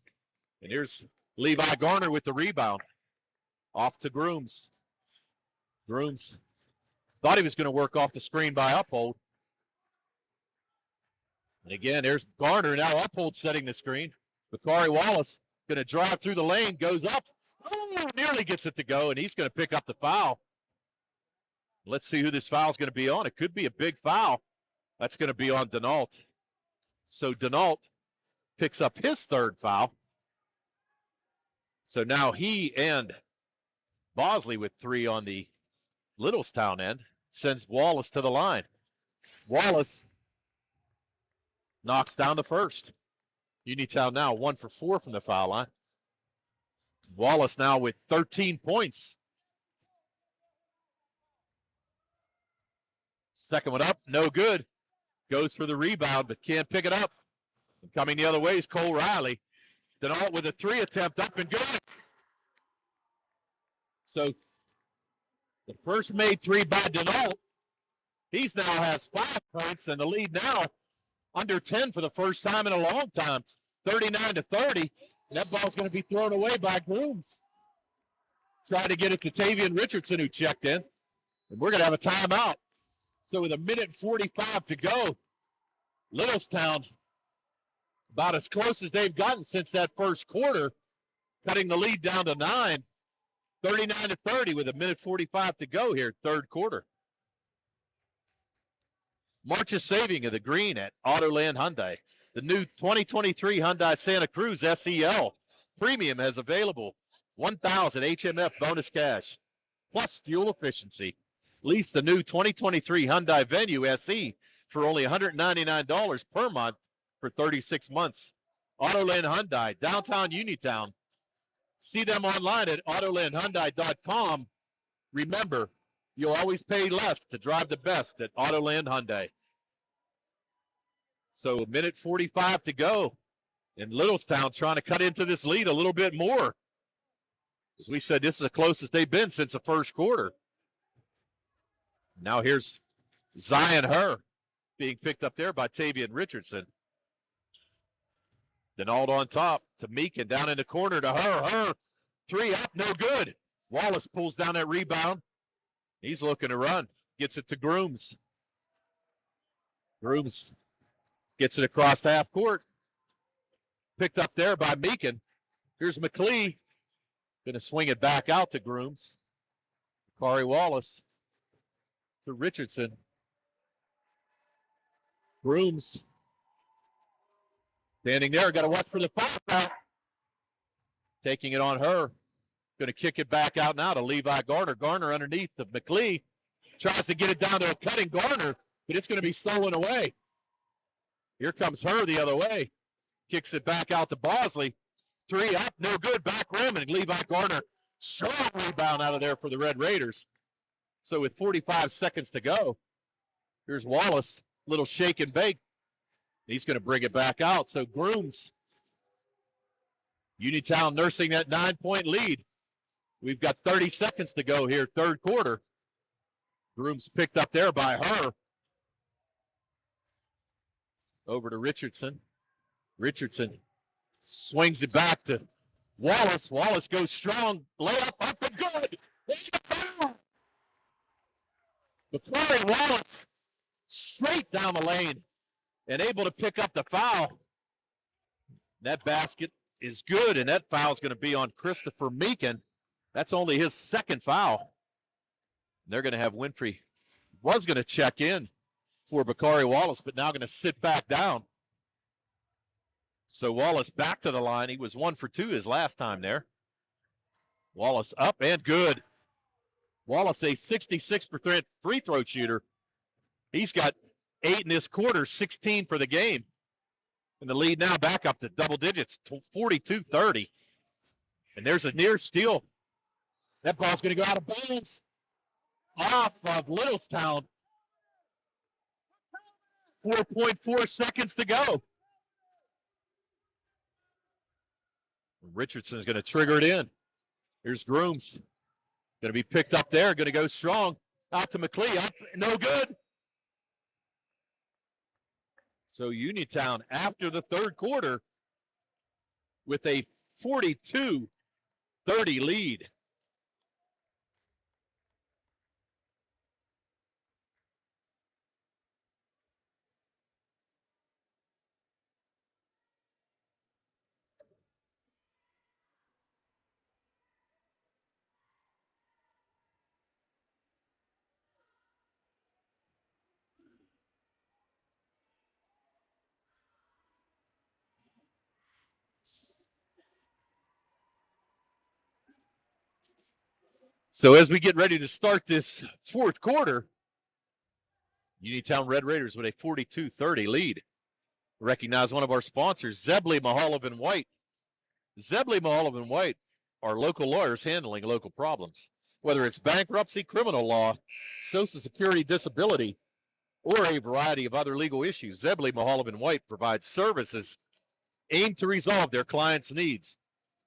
And here's Levi Garner with the rebound. Off to Grooms. Grooms Thought he was going to work off the screen by Uphold. And again, there's Garner. Now Uphold setting the screen. Bakari Wallace going to drive through the lane, goes up. Oh, nearly gets it to go, and he's going to pick up the foul. Let's see who this foul is going to be on. It could be a big foul. That's going to be on Denault. So Denault picks up his third foul. So now he and Bosley with 3 on the Littlestown end sends Wallace to the line. Wallace knocks down the first. Uniontown now 1 for 4 from the foul line. Wallace now with 13 points. Second one up, no good. Goes for the rebound, but can't pick it up. And coming the other way is Cole Riley. Denault with a 3 attempt up and good. So the first made 3 by Denault. He's now has 5 points, and the lead now under 10 for the first time in a long time, 39-30. And that ball's going to be thrown away by Grooms. Trying to get it to Tavian Richardson, who checked in. And we're going to have a timeout. So with 1:45 to go, Littlestown about as close as they've gotten since that first quarter, cutting the lead down to 9, 39-30 with 1:45 to go here, third quarter. March of saving of the green at Autoland Hyundai. The new 2023 Hyundai Santa Cruz SEL Premium has available 1,000 HMF bonus cash plus fuel efficiency. Lease the new 2023 Hyundai Venue SE for only $199 per month for 36 months. Autoland Hyundai, downtown Uniontown. See them online at autolandhyundai.com. Remember, you'll always pay less to drive the best at Autoland Hyundai. So 1:45 to go. And Littlestown trying to cut into this lead a little bit more. As we said, this is the closest they've been since the first quarter. Now here's Zion Herr being picked up there by Tavian Richardson. Denault on top to Meekin, down in the corner to Herr. Herr, 3 up, no good. Wallace pulls down that rebound. He's looking to run. Gets it to Grooms. Grooms gets it across half court. Picked up there by Meekin. Here's McLee. Going to swing it back out to Grooms. Bakari Wallace to Richardson. Grooms standing there. Got to watch for the foul. Taking it on her. Going to kick it back out now to Levi Garner. Garner underneath to McLee. Tries to get it down to a cutting Garner, but it's going to be stolen away. Here comes her the other way. Kicks it back out to Bosley. 3 up, no good. Back rim, and Levi Garner. Strong rebound out of there for the Red Raiders. So with 45 seconds to go, here's Wallace. Little shake and bake. He's going to bring it back out. So Grooms. Uniontown nursing that 9-point lead. We've got 30 seconds to go here, third quarter. Grooms picked up there by her. Over to Richardson. Richardson swings it back to Wallace. Wallace goes strong. Layup up and good. Bakari Wallace straight down the lane and able to pick up the foul. That basket is good, and that foul is going to be on Christopher Meekin. That's only his second foul. They're going to have Winfrey. Was going to check in for Bakari Wallace, but now going to sit back down. So Wallace back to the line. He was 1 for 2 his last time there. Wallace up and good. Wallace, a 66% free throw shooter. He's got 8 in this quarter, 16 for the game. And the lead now back up to double digits, 42-30. And there's a near steal. That ball's going to go out of bounds. Off of Littlestown. 4.4 seconds to go. Richardson's going to trigger it in. Here's Grooms. Going to be picked up there. Going to go strong. Out to McLee. Up, no good. So Uniontown, after the third quarter, with a 42-30 lead. So as we get ready to start this fourth quarter, Uniontown Red Raiders with a 42-30 lead. Recognize one of our sponsors, Zebley, Mahaloff & White. Zebley, Mahaloff & White are local lawyers handling local problems. Whether it's bankruptcy, criminal law, Social Security, disability, or a variety of other legal issues, Zebley, Mahaloff & White provides services aimed to resolve their clients' needs.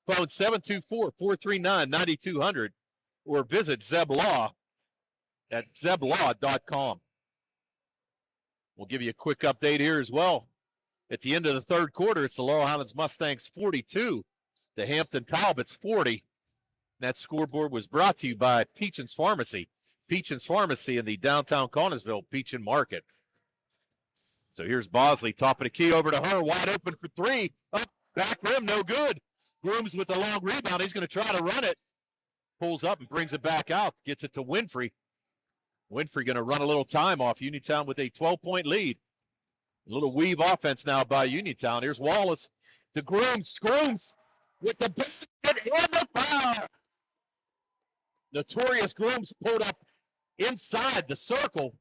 Phone 724-439-9200 or visit Zeblaw at zeblaw.com. We'll give you a quick update here as well. At the end of the third quarter, it's the Laurel Highlands Mustangs 42, the Hampton Talbots 40. That scoreboard was brought to you by Peachin's Pharmacy. Peachin's Pharmacy in the downtown Connellsville Peachin Market. So here's Bosley, top of the key over to her, wide open for three. Up, back rim, no good. Grooms with the long rebound. He's going to try to run it. Pulls up and brings it back out. Gets it to Winfrey. Winfrey going to run a little time off Uniontown with a 12-point lead. A little weave offense now by Uniontown. Here's Wallace to Grooms. Grooms with the basket and the foul. Notorious Grooms pulled up inside the circle.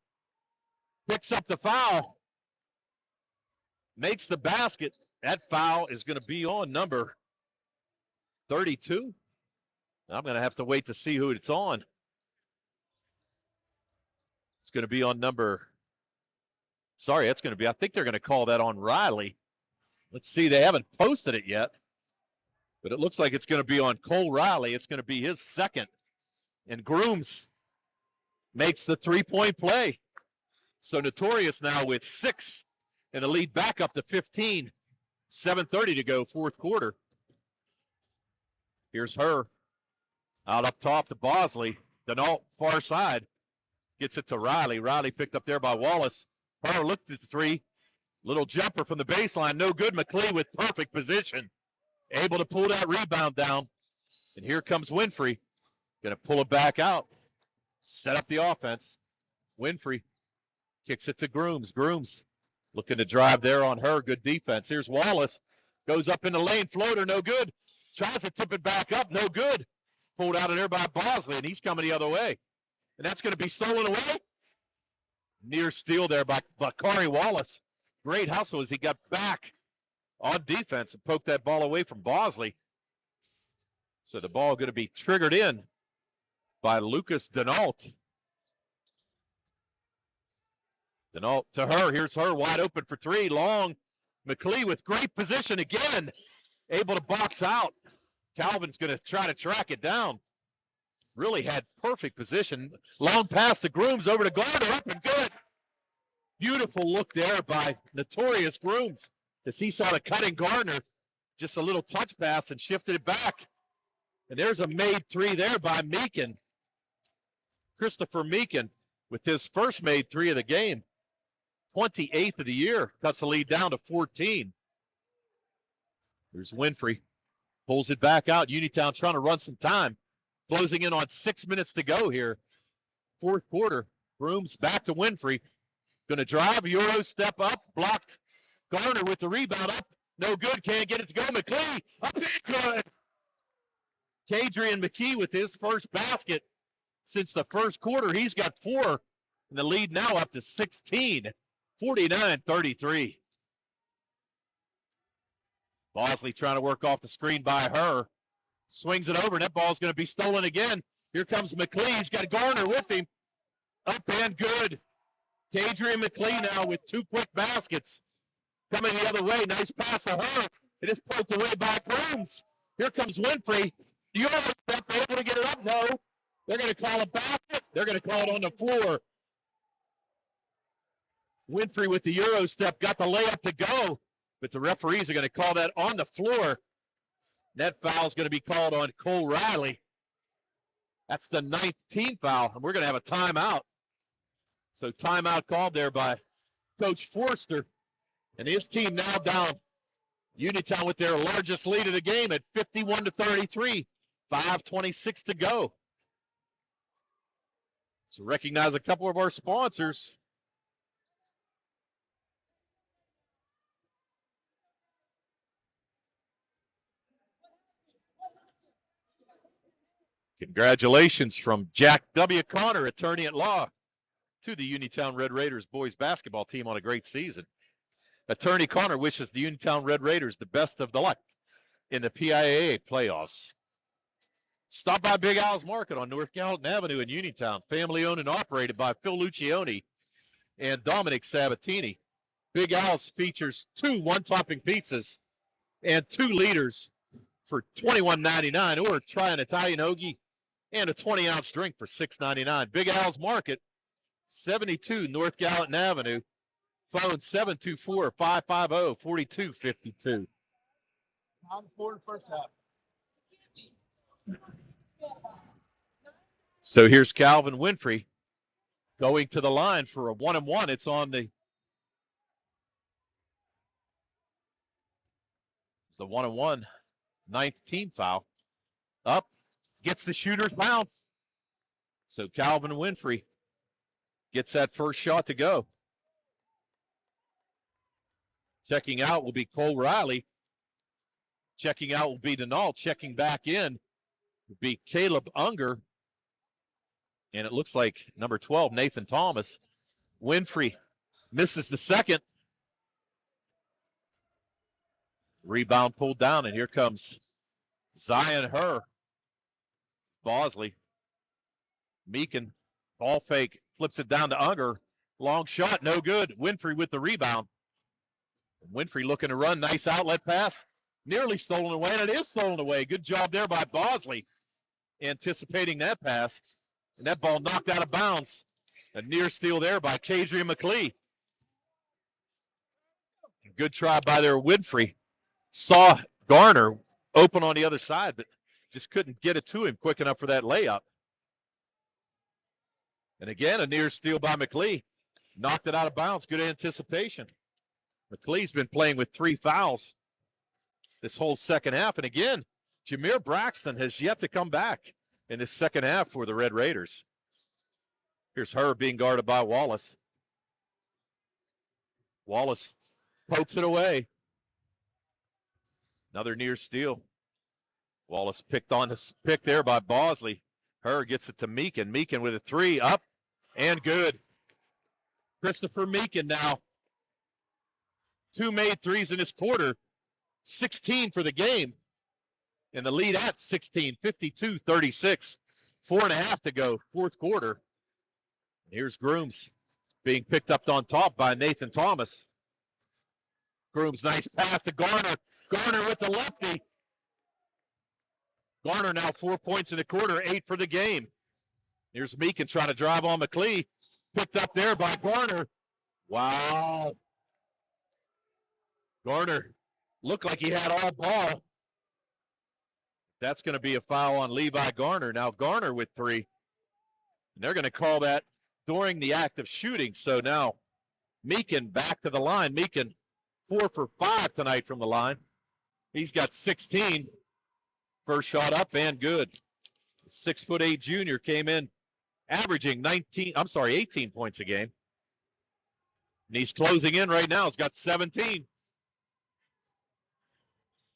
Picks up the foul. Makes the basket. That foul is going to be on number 32. I'm going to have to wait to see who it's on. It's going to be on number, sorry, that's going to be, I think they're going to call that on Riley. Let's see, they haven't posted it yet, but it looks like it's going to be on Cole Riley. It's going to be his second. And Grooms makes the three-point play. So Notorious now with 6 and the lead back up to 15. 7:30 to go, fourth quarter. Here's her. Out up top to Bosley. Denault, far side. Gets it to Riley. Riley picked up there by Wallace. Her looked at the three. Little jumper from the baseline. No good. McLean with perfect position. Able to pull that rebound down. And here comes Winfrey. Going to pull it back out. Set up the offense. Winfrey kicks it to Grooms. Grooms looking to drive there on her. Good defense. Here's Wallace. Goes up in the lane. Floater, no good. Tries to tip it back up. No good. Pulled out of there by Bosley, and he's coming the other way. And that's going to be stolen away. Near steal there by Bakari Wallace. Great hustle as he got back on defense and poked that ball away from Bosley. So the ball going to be triggered in by Lucas Denault. Denault to her. Here's her wide open for three. Long. McLean with great position again. Able to box out. Calvin's going to try to track it down. Really had perfect position. Long pass to Grooms over to Garner. Up and good. Beautiful look there by Notorious Grooms as he saw the cutting Garner. Just a little touch pass and shifted it back. And there's a made three there by Meekin. Christopher Meekin with his first made three of the game. 28th of the year. Cuts the lead down to 14. There's Winfrey. Pulls it back out. Uniontown trying to run some time. Closing in on 6 minutes to go here. Fourth quarter. Grooms back to Winfrey. Going to drive. Euro step up. Blocked. Garner with the rebound up. No good. Can't get it to go. McLean. Up and good. Kadrian McKee with his first basket since the first quarter. He's got 4. And the lead now up to 16. 49-33. Bosley trying to work off the screen by her. Swings it over, and that ball's going to be stolen again. Here comes McLean. He's got Garner with him. Up and good. Kadrian McLean now with 2 quick baskets. Coming the other way. Nice pass to her. It is poked away by Grooms. Here comes Winfrey. You able to get it up? No. They're going to call it back. They're going to call it on the floor. Winfrey with the Euro step got the layup to go, but the referees are going to call that on the floor. That foul is going to be called on Cole Riley. That's the 19th foul, and we're going to have a timeout. So timeout called there by Coach Forster, and his team now down. Uniontown with their largest lead of the game at 51-33. 5:26 to go. So recognize a couple of our sponsors. Congratulations from Jack W. Connor, attorney at law, to the Uniontown Red Raiders boys basketball team on a great season. Attorney Connor wishes the Uniontown Red Raiders the best of the luck in the PIAA playoffs. Stop by Big Al's Market on North Gallatin Avenue in Uniontown, family owned and operated by Phil Lucioni and Dominic Sabatini. Big Al's features 2 one-topping pizzas and 2 liters for $21.99, or try an Italian hoagie and a 20-ounce drink for $6.99. Big Al's Market, 72 North Gallatin Avenue. Phone 724-550-4252.
First half.
So here's Calvin Winfrey going to the line for a 1-and-1. It's on the 1-and-1, 9th team foul. Up, gets the shooter's bounce. So Calvin Winfrey gets that first shot to go. Checking out will be Cole Riley. Checking out will be Denal. Checking back in will be Caleb Unger. And it looks like number 12, Nathan Thomas. Winfrey misses the second. Rebound pulled down, and here comes Zion Herr. Bosley. Meekin, ball fake, flips it down to Unger. Long shot, no good. Winfrey with the rebound. Winfrey looking to run, nice outlet pass. Nearly stolen away, and it is stolen away. Good job there by Bosley, anticipating that pass. And that ball knocked out of bounds. A near steal there by Kadrian McLee. Good try by there, Winfrey. Saw Garner open on the other side, but just couldn't get it to him quick enough for that layup. And again, a near steal by McLee. Knocked it out of bounds. Good anticipation. McLee's been playing with 3 fouls this whole second half. And again, Jameer Braxton has yet to come back in this second half for the Red Raiders. Here's Herr being guarded by Wallace. Wallace pokes it away. Another near steal. Wallace picked on the pick there by Bosley. Herr gets it to Meekin. Meekin with a 3, up and good. Christopher Meekin now. 2 made 3s in this quarter. 16 for the game. And the lead at 16, 52-36. 4.5 to go, fourth quarter. Here's Grooms being picked up on top by Nathan Thomas. Grooms, nice pass to Garner. Garner with the lefty. Garner now 4 points in the quarter, 8 for the game. Here's Meekin trying to drive on McLee. Picked up there by Garner. Wow. Garner looked like he had all ball. That's going to be a foul on Levi Garner. Now Garner with 3. And they're going to call that during the act of shooting. So now Meekin back to the line. Meekin 4 for 5 tonight from the line. He's got 16. First shot up and good. 6'8" junior came in averaging 18 points a game. And he's closing in right now. He's got 17.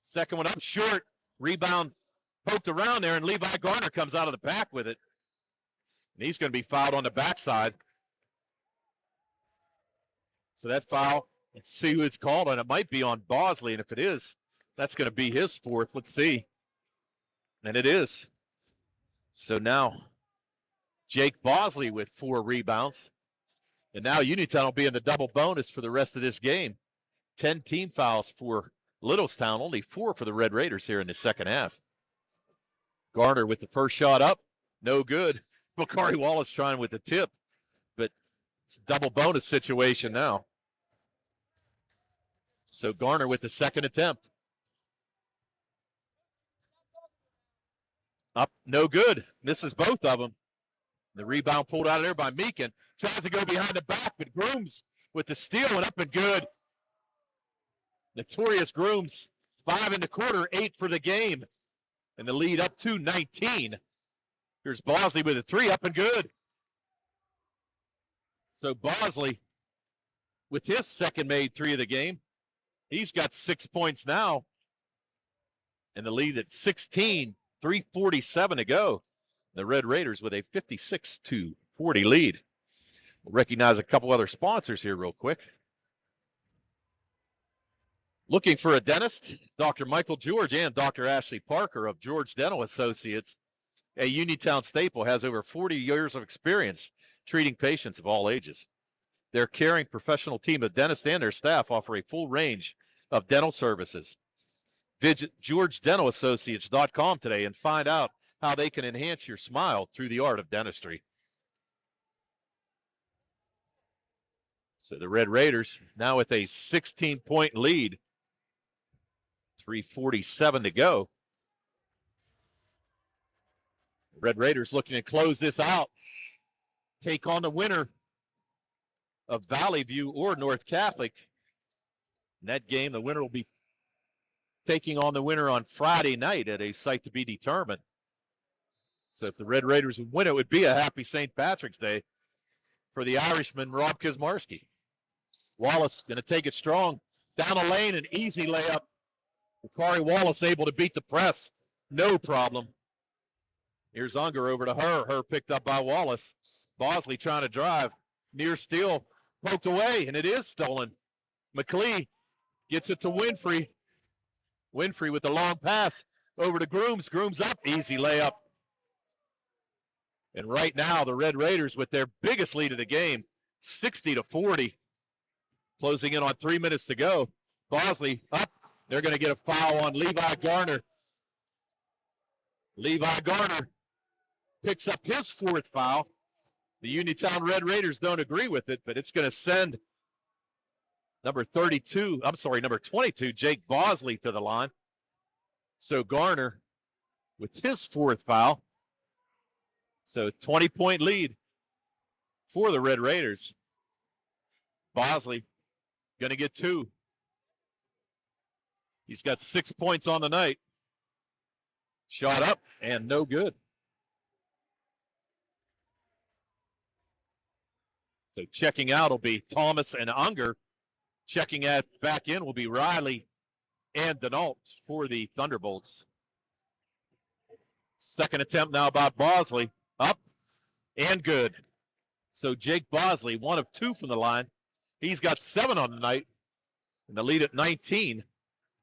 Second one up short. Rebound poked around there, and Levi Garner comes out of the back with it. And he's going to be fouled on the backside. So that foul, let's see who it's called on. It might be on Bosley, and if it is, that's going to be his 4th. Let's see. And it is. So now Jake Bosley with 4 rebounds. And now Uniontown will be in the double bonus for the rest of this game. 10 team fouls for Littlestown, only 4 for the Red Raiders here in the second half. Garner with the first shot up, no good. Bakari Wallace trying with the tip, but it's a double bonus situation now. So Garner with the second attempt. Up, no good. Misses both of them. The rebound pulled out of there by Meekin. Tries to go behind the back, but Grooms with the steal and up and good. Notorious Grooms, 5 in the quarter, 8 for the game. And the lead up to 19. Here's Bosley with a 3, up and good. So Bosley, with his second made 3 of the game, he's got 6 points now. And the lead at 16, 3:47 to go. The Red Raiders with a 56-40 lead. We'll recognize a couple other sponsors here real quick. Looking for a dentist? Dr. Michael George and Dr. Ashley Parker of George Dental Associates, a Uniontown staple, has over 40 years of experience treating patients of all ages. Their caring professional team of dentists and their staff offer a full range of dental services. Visit GeorgeDentalAssociates.com today and find out how they can enhance your smile through the art of dentistry. So the Red Raiders now with a 16-point lead. 3:47 to go. Red Raiders looking to close this out. Take on the winner of Valley View or North Catholic. In that game, the winner will be taking on the winner on Friday night at a site to be determined. So if the Red Raiders would win, it would be a happy St. Patrick's Day for the Irishman, Rob Kazmarski. Wallace going to take it strong. Down the lane, an easy layup. Bakari Wallace able to beat the press. No problem. Here's Unger over to her. Her picked up by Wallace. Bosley trying to drive. Near steal. Poked away, and it is stolen. McLee gets it to Winfrey. Winfrey with the long pass over to Grooms. Grooms up. Easy layup. And right now, the Red Raiders with their biggest lead of the game, 60-40. Closing in on 3 minutes to go. Bosley up. They're going to get a foul on Levi Garner. Levi Garner picks up his fourth foul. The Uniontown Red Raiders don't agree with it, but it's going to send number 22, Jake Bosley to the line. So Garner with his fourth foul. So 20-point lead for the Red Raiders. Bosley going to get 2. He's got 6 points on the night. Shot up and no good. So checking out will be Thomas and Unger. Checking back in will be Riley and Denault for the Thunderbolts. Second attempt now by Bosley. Up and good. So Jake Bosley, 1 of 2 from the line. He's got 7 on the night. And the lead at 19.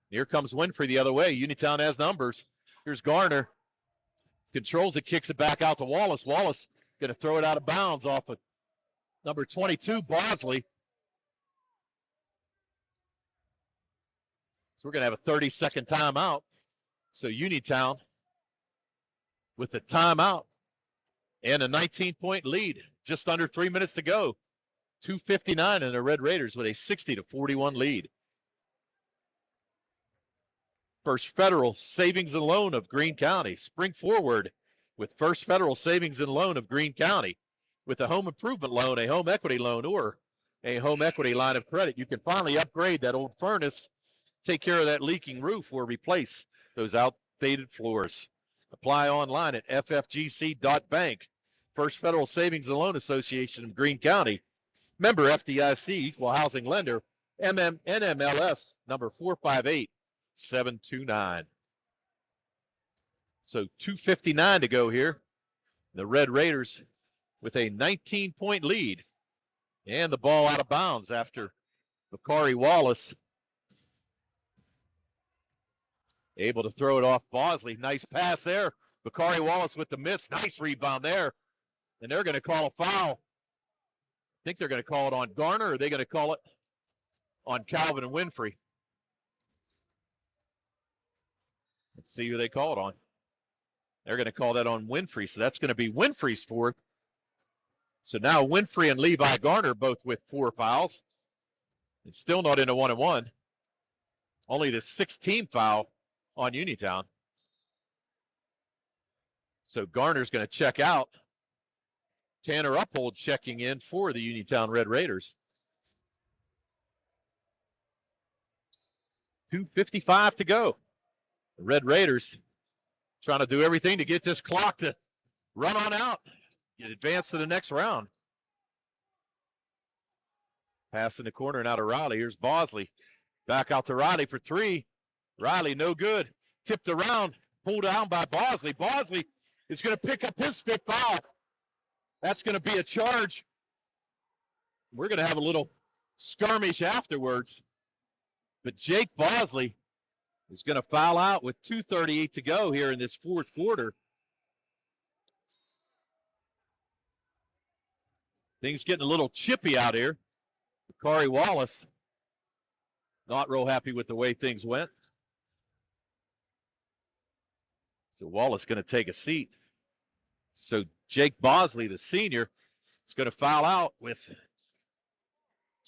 Here comes Winfrey the other way. Uniontown has numbers. Here's Garner. Controls it, kicks it back out to Wallace. Wallace going to throw it out of bounds off of number 22, Bosley. So we're going to have a 30-second timeout. So Uniontown with the timeout and a 19-point lead. Just under 3 minutes to go. 2:59 and the Red Raiders with a 60-41 lead. First Federal Savings and Loan of Greene County. Spring forward with First Federal Savings and Loan of Greene County. With a home improvement loan, a home equity loan, or a home equity line of credit, you can finally upgrade that old furnace, take care of that leaking roof, or replace those outdated floors. Apply online at ffgc.bank. First Federal Savings and Loan Association of Greene County. Member FDIC, Equal Housing Lender, NMLS number 458729. So 2:59 to go here. The Red Raiders with a 19-point lead. And the ball out of bounds after Bakari Wallace able to throw it off Bosley. Nice pass there. Bakari Wallace with the miss. Nice rebound there. And they're going to call a foul. I think they're going to call it on Garner, or are they going to call it on Calvin and Winfrey? Let's see who they call it on. They're going to call that on Winfrey, so that's going to be Winfrey's fourth. So now Winfrey and Levi Garner both with 4 fouls. It's still not in a 1-and-1. Only the 16th foul on Uniontown. So Garner's going to check out. Tanner Uphold checking in for the Uniontown Red Raiders. 2:55 to go. The Red Raiders trying to do everything to get this clock to run on out, get advanced to the next round. Pass in the corner and out of Riley. Here's Bosley. Back out to Riley for 3. Riley no good. Tipped around. Pulled down by Bosley. Bosley is going to pick up his fifth foul. That's going to be a charge. We're going to have a little skirmish afterwards. But Jake Bosley is going to foul out with 2:38 to go here in this fourth quarter. Things getting a little chippy out here. Bakari Wallace not real happy with the way things went. So Wallace going to take a seat. So Jake Bosley, the senior, is going to foul out with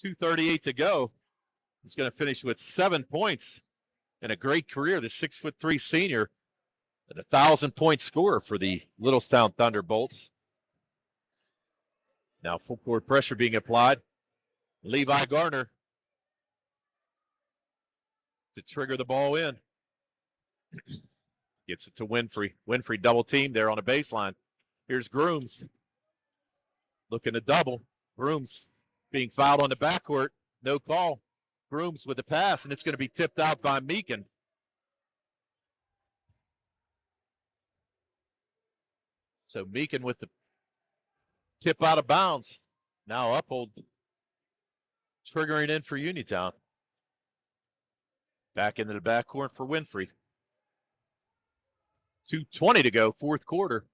2:38 to go. He's going to finish with 7 points and a great career. The 6'3" senior, and 1,000-point scorer for the Littlestown Thunderbolts. Now full court pressure being applied. Levi Garner to trigger the ball in. Gets it to Winfrey. Winfrey double team there on a baseline. Here's Grooms looking to double. Grooms being fouled on the backcourt. No call. Grooms with the pass, and it's going to be tipped out by Meekin. So Meekin with the tip out of bounds. Now Uphold triggering in for Uniontown. Back into the backcourt for Winfrey. 2:20 to go, fourth quarter.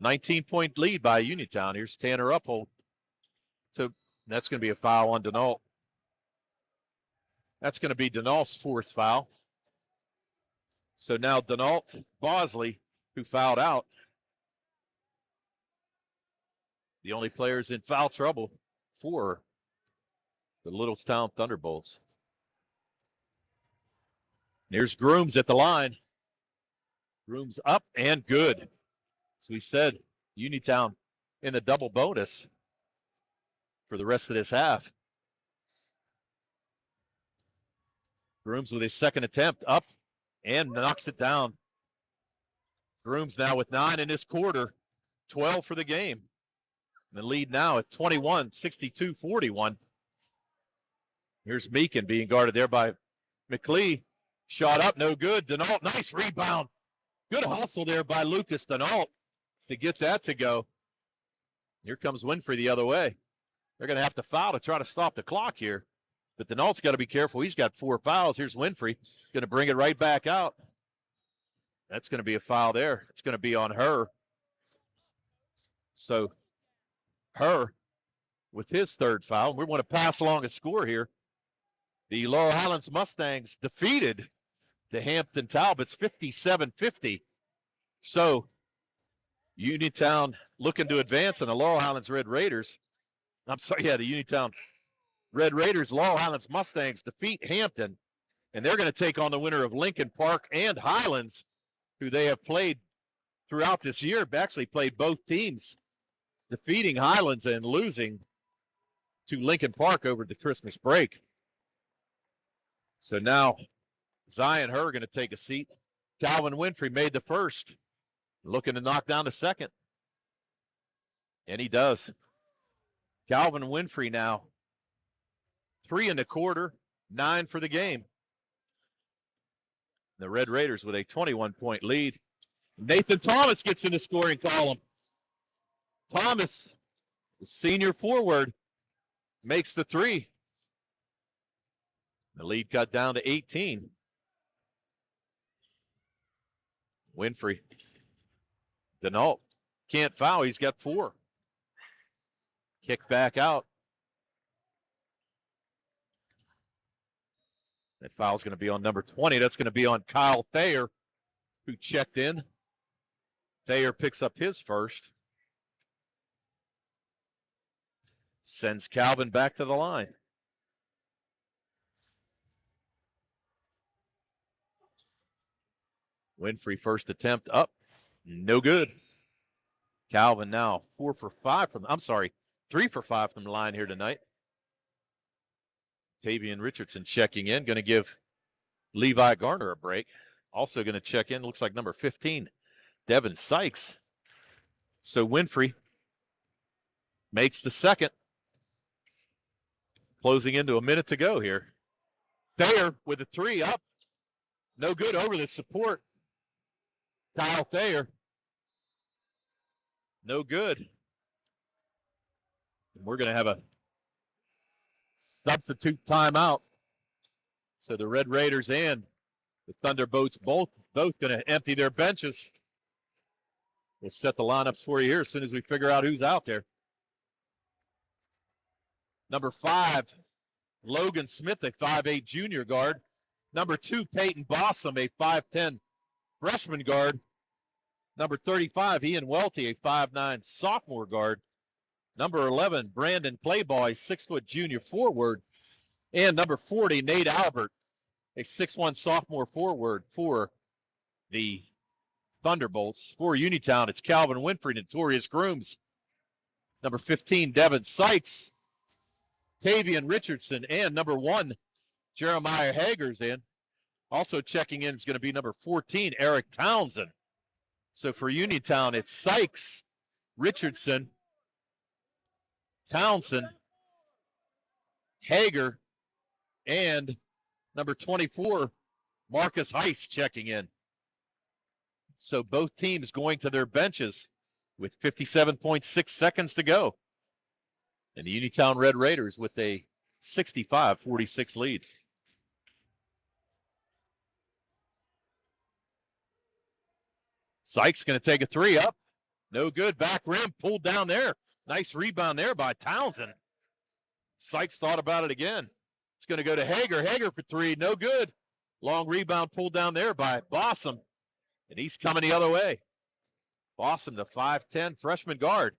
19-point lead by Uniontown. Here's Tanner Uphold. So that's going to be a foul on Denault. That's going to be Denault's fourth foul. So now Denault, Bosley, who fouled out. The only players in foul trouble for the Littlestown Thunderbolts. Here's Grooms at the line. Grooms up and good. As we said, Uniontown in the double bonus for the rest of this half. Grooms with his second attempt, up and knocks it down. Grooms now with 9 in this quarter, 12 for the game. The lead now at 21, 62-41. Here's Meekin being guarded there by McLee. Shot up, no good. Denault, nice rebound. Good hustle there by Lucas Denault to get that to go. Here comes Winfrey the other way. They're going to have to foul to try to stop the clock here. But Denault's got to be careful. He's got 4 fouls. Here's Winfrey. Going to bring it right back out. That's going to be a foul there. It's going to be on her. So her with his third foul. We want to pass along a score here. The Laurel Highlands Mustangs defeated the Hampton Talbots 57-50. So Uniontown looking to advance, and the Laurel Highlands Red Raiders. The Uniontown Red Raiders, Laurel Highlands Mustangs defeat Hampton, and they're going to take on the winner of Lincoln Park and Highlands, who they have played throughout this year. Actually played both teams, defeating Highlands and losing to Lincoln Park over the Christmas break. So now Zion Herr going to take a seat. Calvin Winfrey made the first, looking to knock down the second. And he does. Calvin Winfrey now 3 in the quarter, 9 for the game. The Red Raiders with a 21-point lead. Nathan Thomas gets in the scoring column. Thomas, the senior forward, makes the 3. The lead got down to 18. Winfrey. Denault can't foul. He's got 4. Kick back out. That foul's going to be on number 20. That's going to be on Kyle Thayer, who checked in. Thayer picks up his first. Sends Calvin back to the line. Winfrey first attempt up. No good. Calvin now 3 for 5 from the line here tonight. Tavian Richardson checking in, going to give Levi Garner a break. Also going to check in, looks like number 15, Devin Sykes. So Winfrey makes the second. Closing into a minute to go here. Thayer with a 3 up. No good over the support. Kyle Thayer. No good. And we're going to have a substitute timeout. So the Red Raiders and the Thunderbolts both going to empty their benches. We'll set the lineups for you here as soon as we figure out who's out there. Number 5, Logan Smith, a 5'8" junior guard. Number 2, Peyton Bossum, a 5'10" freshman guard. Number 35, Ian Welty, a 5'9" sophomore guard. Number 11, Brandon Claybaugh, a 6-foot junior forward. And number 40, Nate Albert, a 6'1" sophomore forward for the Thunderbolts. For Uniontown, it's Calvin Winfrey, Notorious Grooms. Number 15, Devin Sykes. Tavian Richardson, and number 1, Jeremiah Hager's in. Also checking in is going to be number 14, Eric Townsend. So for Uniontown, it's Sykes, Richardson, Townsend, Hager, and number 24, Marcus Heiss checking in. So both teams going to their benches with 57.6 seconds to go. And the Uniontown Red Raiders with a 65-46 lead. Sykes going to take a 3 up. No good. Back rim pulled down there. Nice rebound there by Townsend. Sykes thought about it again. It's going to go to Hager. Hager for 3. No good. Long rebound pulled down there by Bossum. And he's coming the other way. Bossum, the 5'10" freshman guard.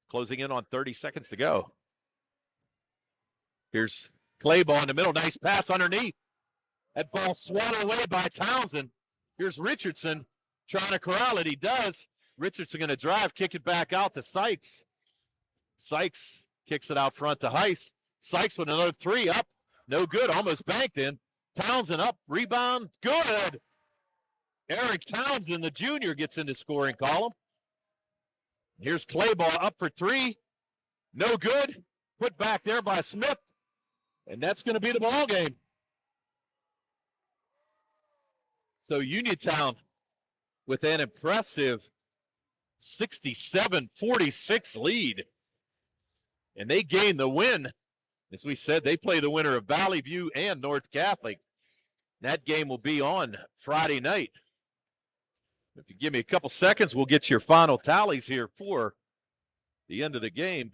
Closing in on 30 seconds to go. Here's Claybaugh in the middle. Nice pass underneath. That ball swatted away by Townsend. Here's Richardson trying to corral it. He does. Richardson going to drive, kick it back out to Sykes. Sykes kicks it out front to Heiss. Sykes with another 3 up. No good. Almost banked in. Townsend up. Rebound. Good. Eric Townsend, the junior, gets in the scoring column. Here's Claybaugh up for 3. No good. Put back there by Smith. And that's going to be the ball game. So Uniontown with an impressive 67-46 lead. And they gain the win. As we said, they play the winner of Valley View and North Catholic. That game will be on Friday night. If you give me a couple seconds, we'll get your final tallies here for the end of the game.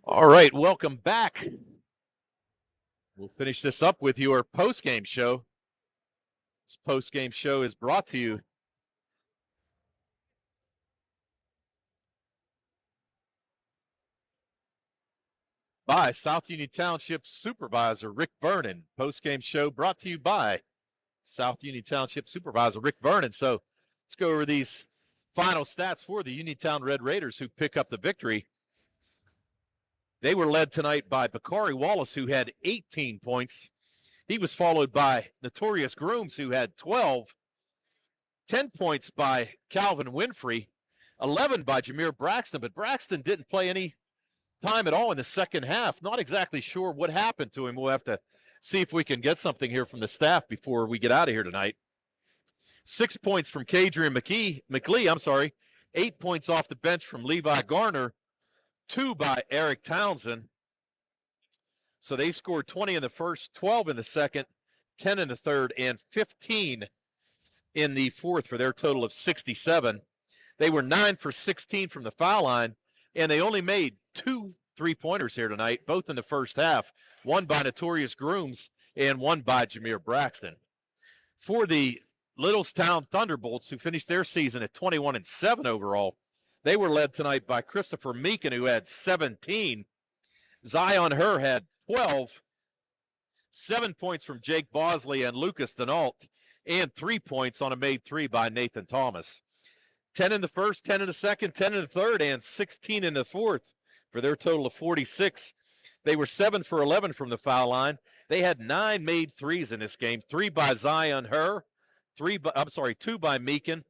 All right, welcome back. We'll finish this up with your post-game show. This post-game show is brought to you by South Union Township Supervisor Rick Vernon. Post-game show brought to you by South Union Township Supervisor Rick Vernon. So let's go over these final stats for the Uniontown Red Raiders who pick up the victory. They were led tonight by Bakari Wallace, who had 18 points. He was followed by Notorious Grooms, who had 12. 10 points by Calvin Winfrey. 11 by Jameer Braxton, but Braxton didn't play any time at all in the second half. Not exactly sure what happened to him. We'll have to see if we can get something here from the staff before we get out of here tonight. 6 points from Kadrian McLee. 8 points off the bench from Levi Garner. 2 by Eric Townsend. So they scored 20 in the first, 12 in the second, 10 in the third, and 15 in the fourth for their total of 67. They were 9 for 16 from the foul line, and they only made 2 3-pointers here tonight, both in the first half, one by Notorious Grooms and one by Jameer Braxton. For the Littlestown Thunderbolts, who finished their season at 21-7 overall, they were led tonight by Christopher Meekin, who had 17. Zion Herr had 12. 7 points from Jake Bosley and Lucas Denault, and 3 points on a made three by Nathan Thomas. 10 in the first, 10 in the second, 10 in the third, and 16 in the fourth for their total of 46. They were 7 for 11 from the foul line. They had 9 made threes in this game, 3 by Zion Herr, 2 by Meekin,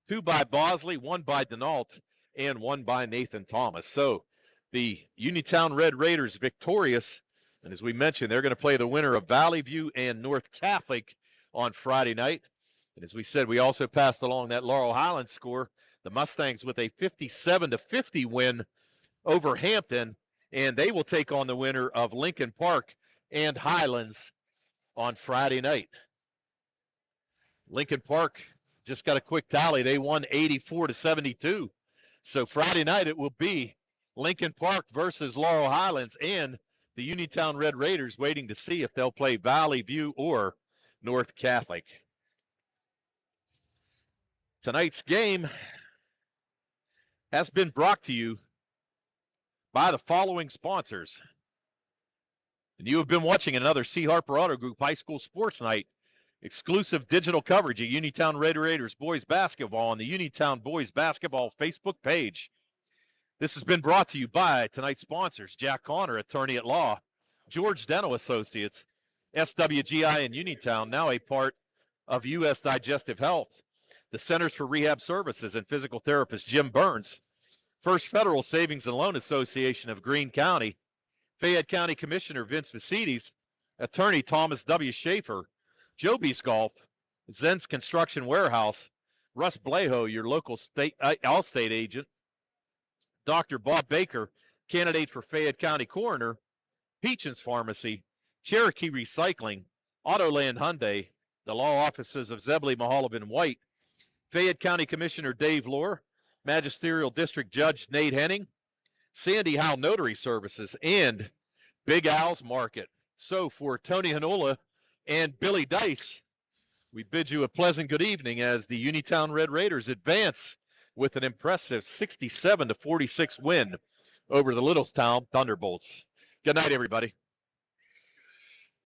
2 by Bosley, 1 by Denault, and 1 by Nathan Thomas. So the Uniontown Red Raiders victorious. And as we mentioned, they're going to play the winner of Valley View and North Catholic on Friday night. And as we said, we also passed along that Laurel Highlands score. The Mustangs with a 57-50 win over Hampton, and they will take on the winner of Lincoln Park and Highlands on Friday night. Lincoln Park just got a quick tally. They won 84-72. So Friday night it will be Lincoln Park versus Laurel Highlands, and the Uniontown Red Raiders waiting to see if they'll play Valley View or North Catholic. Tonight's game has been brought to you by the following sponsors. And you have been watching another C. Harper Auto Group High School Sports Night, exclusive digital coverage of Uniontown Red Raiders boys basketball on the Uniontown Boys Basketball Facebook page. This has been brought to you by tonight's sponsors: Jack Connor, attorney at law; George Dental Associates; SWGI in Uniontown, now a part of U.S. Digestive Health; the Centers for Rehab Services and physical therapist Jim Burns; First Federal Savings and Loan Association of Greene County; Fayette County Commissioner Vince Vacides; attorney Thomas W. Schaefer; Joby's Golf; Zen's Construction Warehouse; Russ Blejo, your local Allstate agent; Dr. Bob Baker, candidate for Fayette County Coroner; Peachin's Pharmacy; Cherokee Recycling; Autoland Hyundai; the law offices of Zebley, Mahalovan White; Fayette County Commissioner Dave Lohr; Magisterial District Judge Nate Henning; Sandy Howe Notary Services, and Big Al's Market. So for Tony Hanola and Billy Dice, we bid you a pleasant good evening as the Uniontown Red Raiders advance with an impressive 67-46 win over the Littlestown Thunderbolts. Good night, everybody.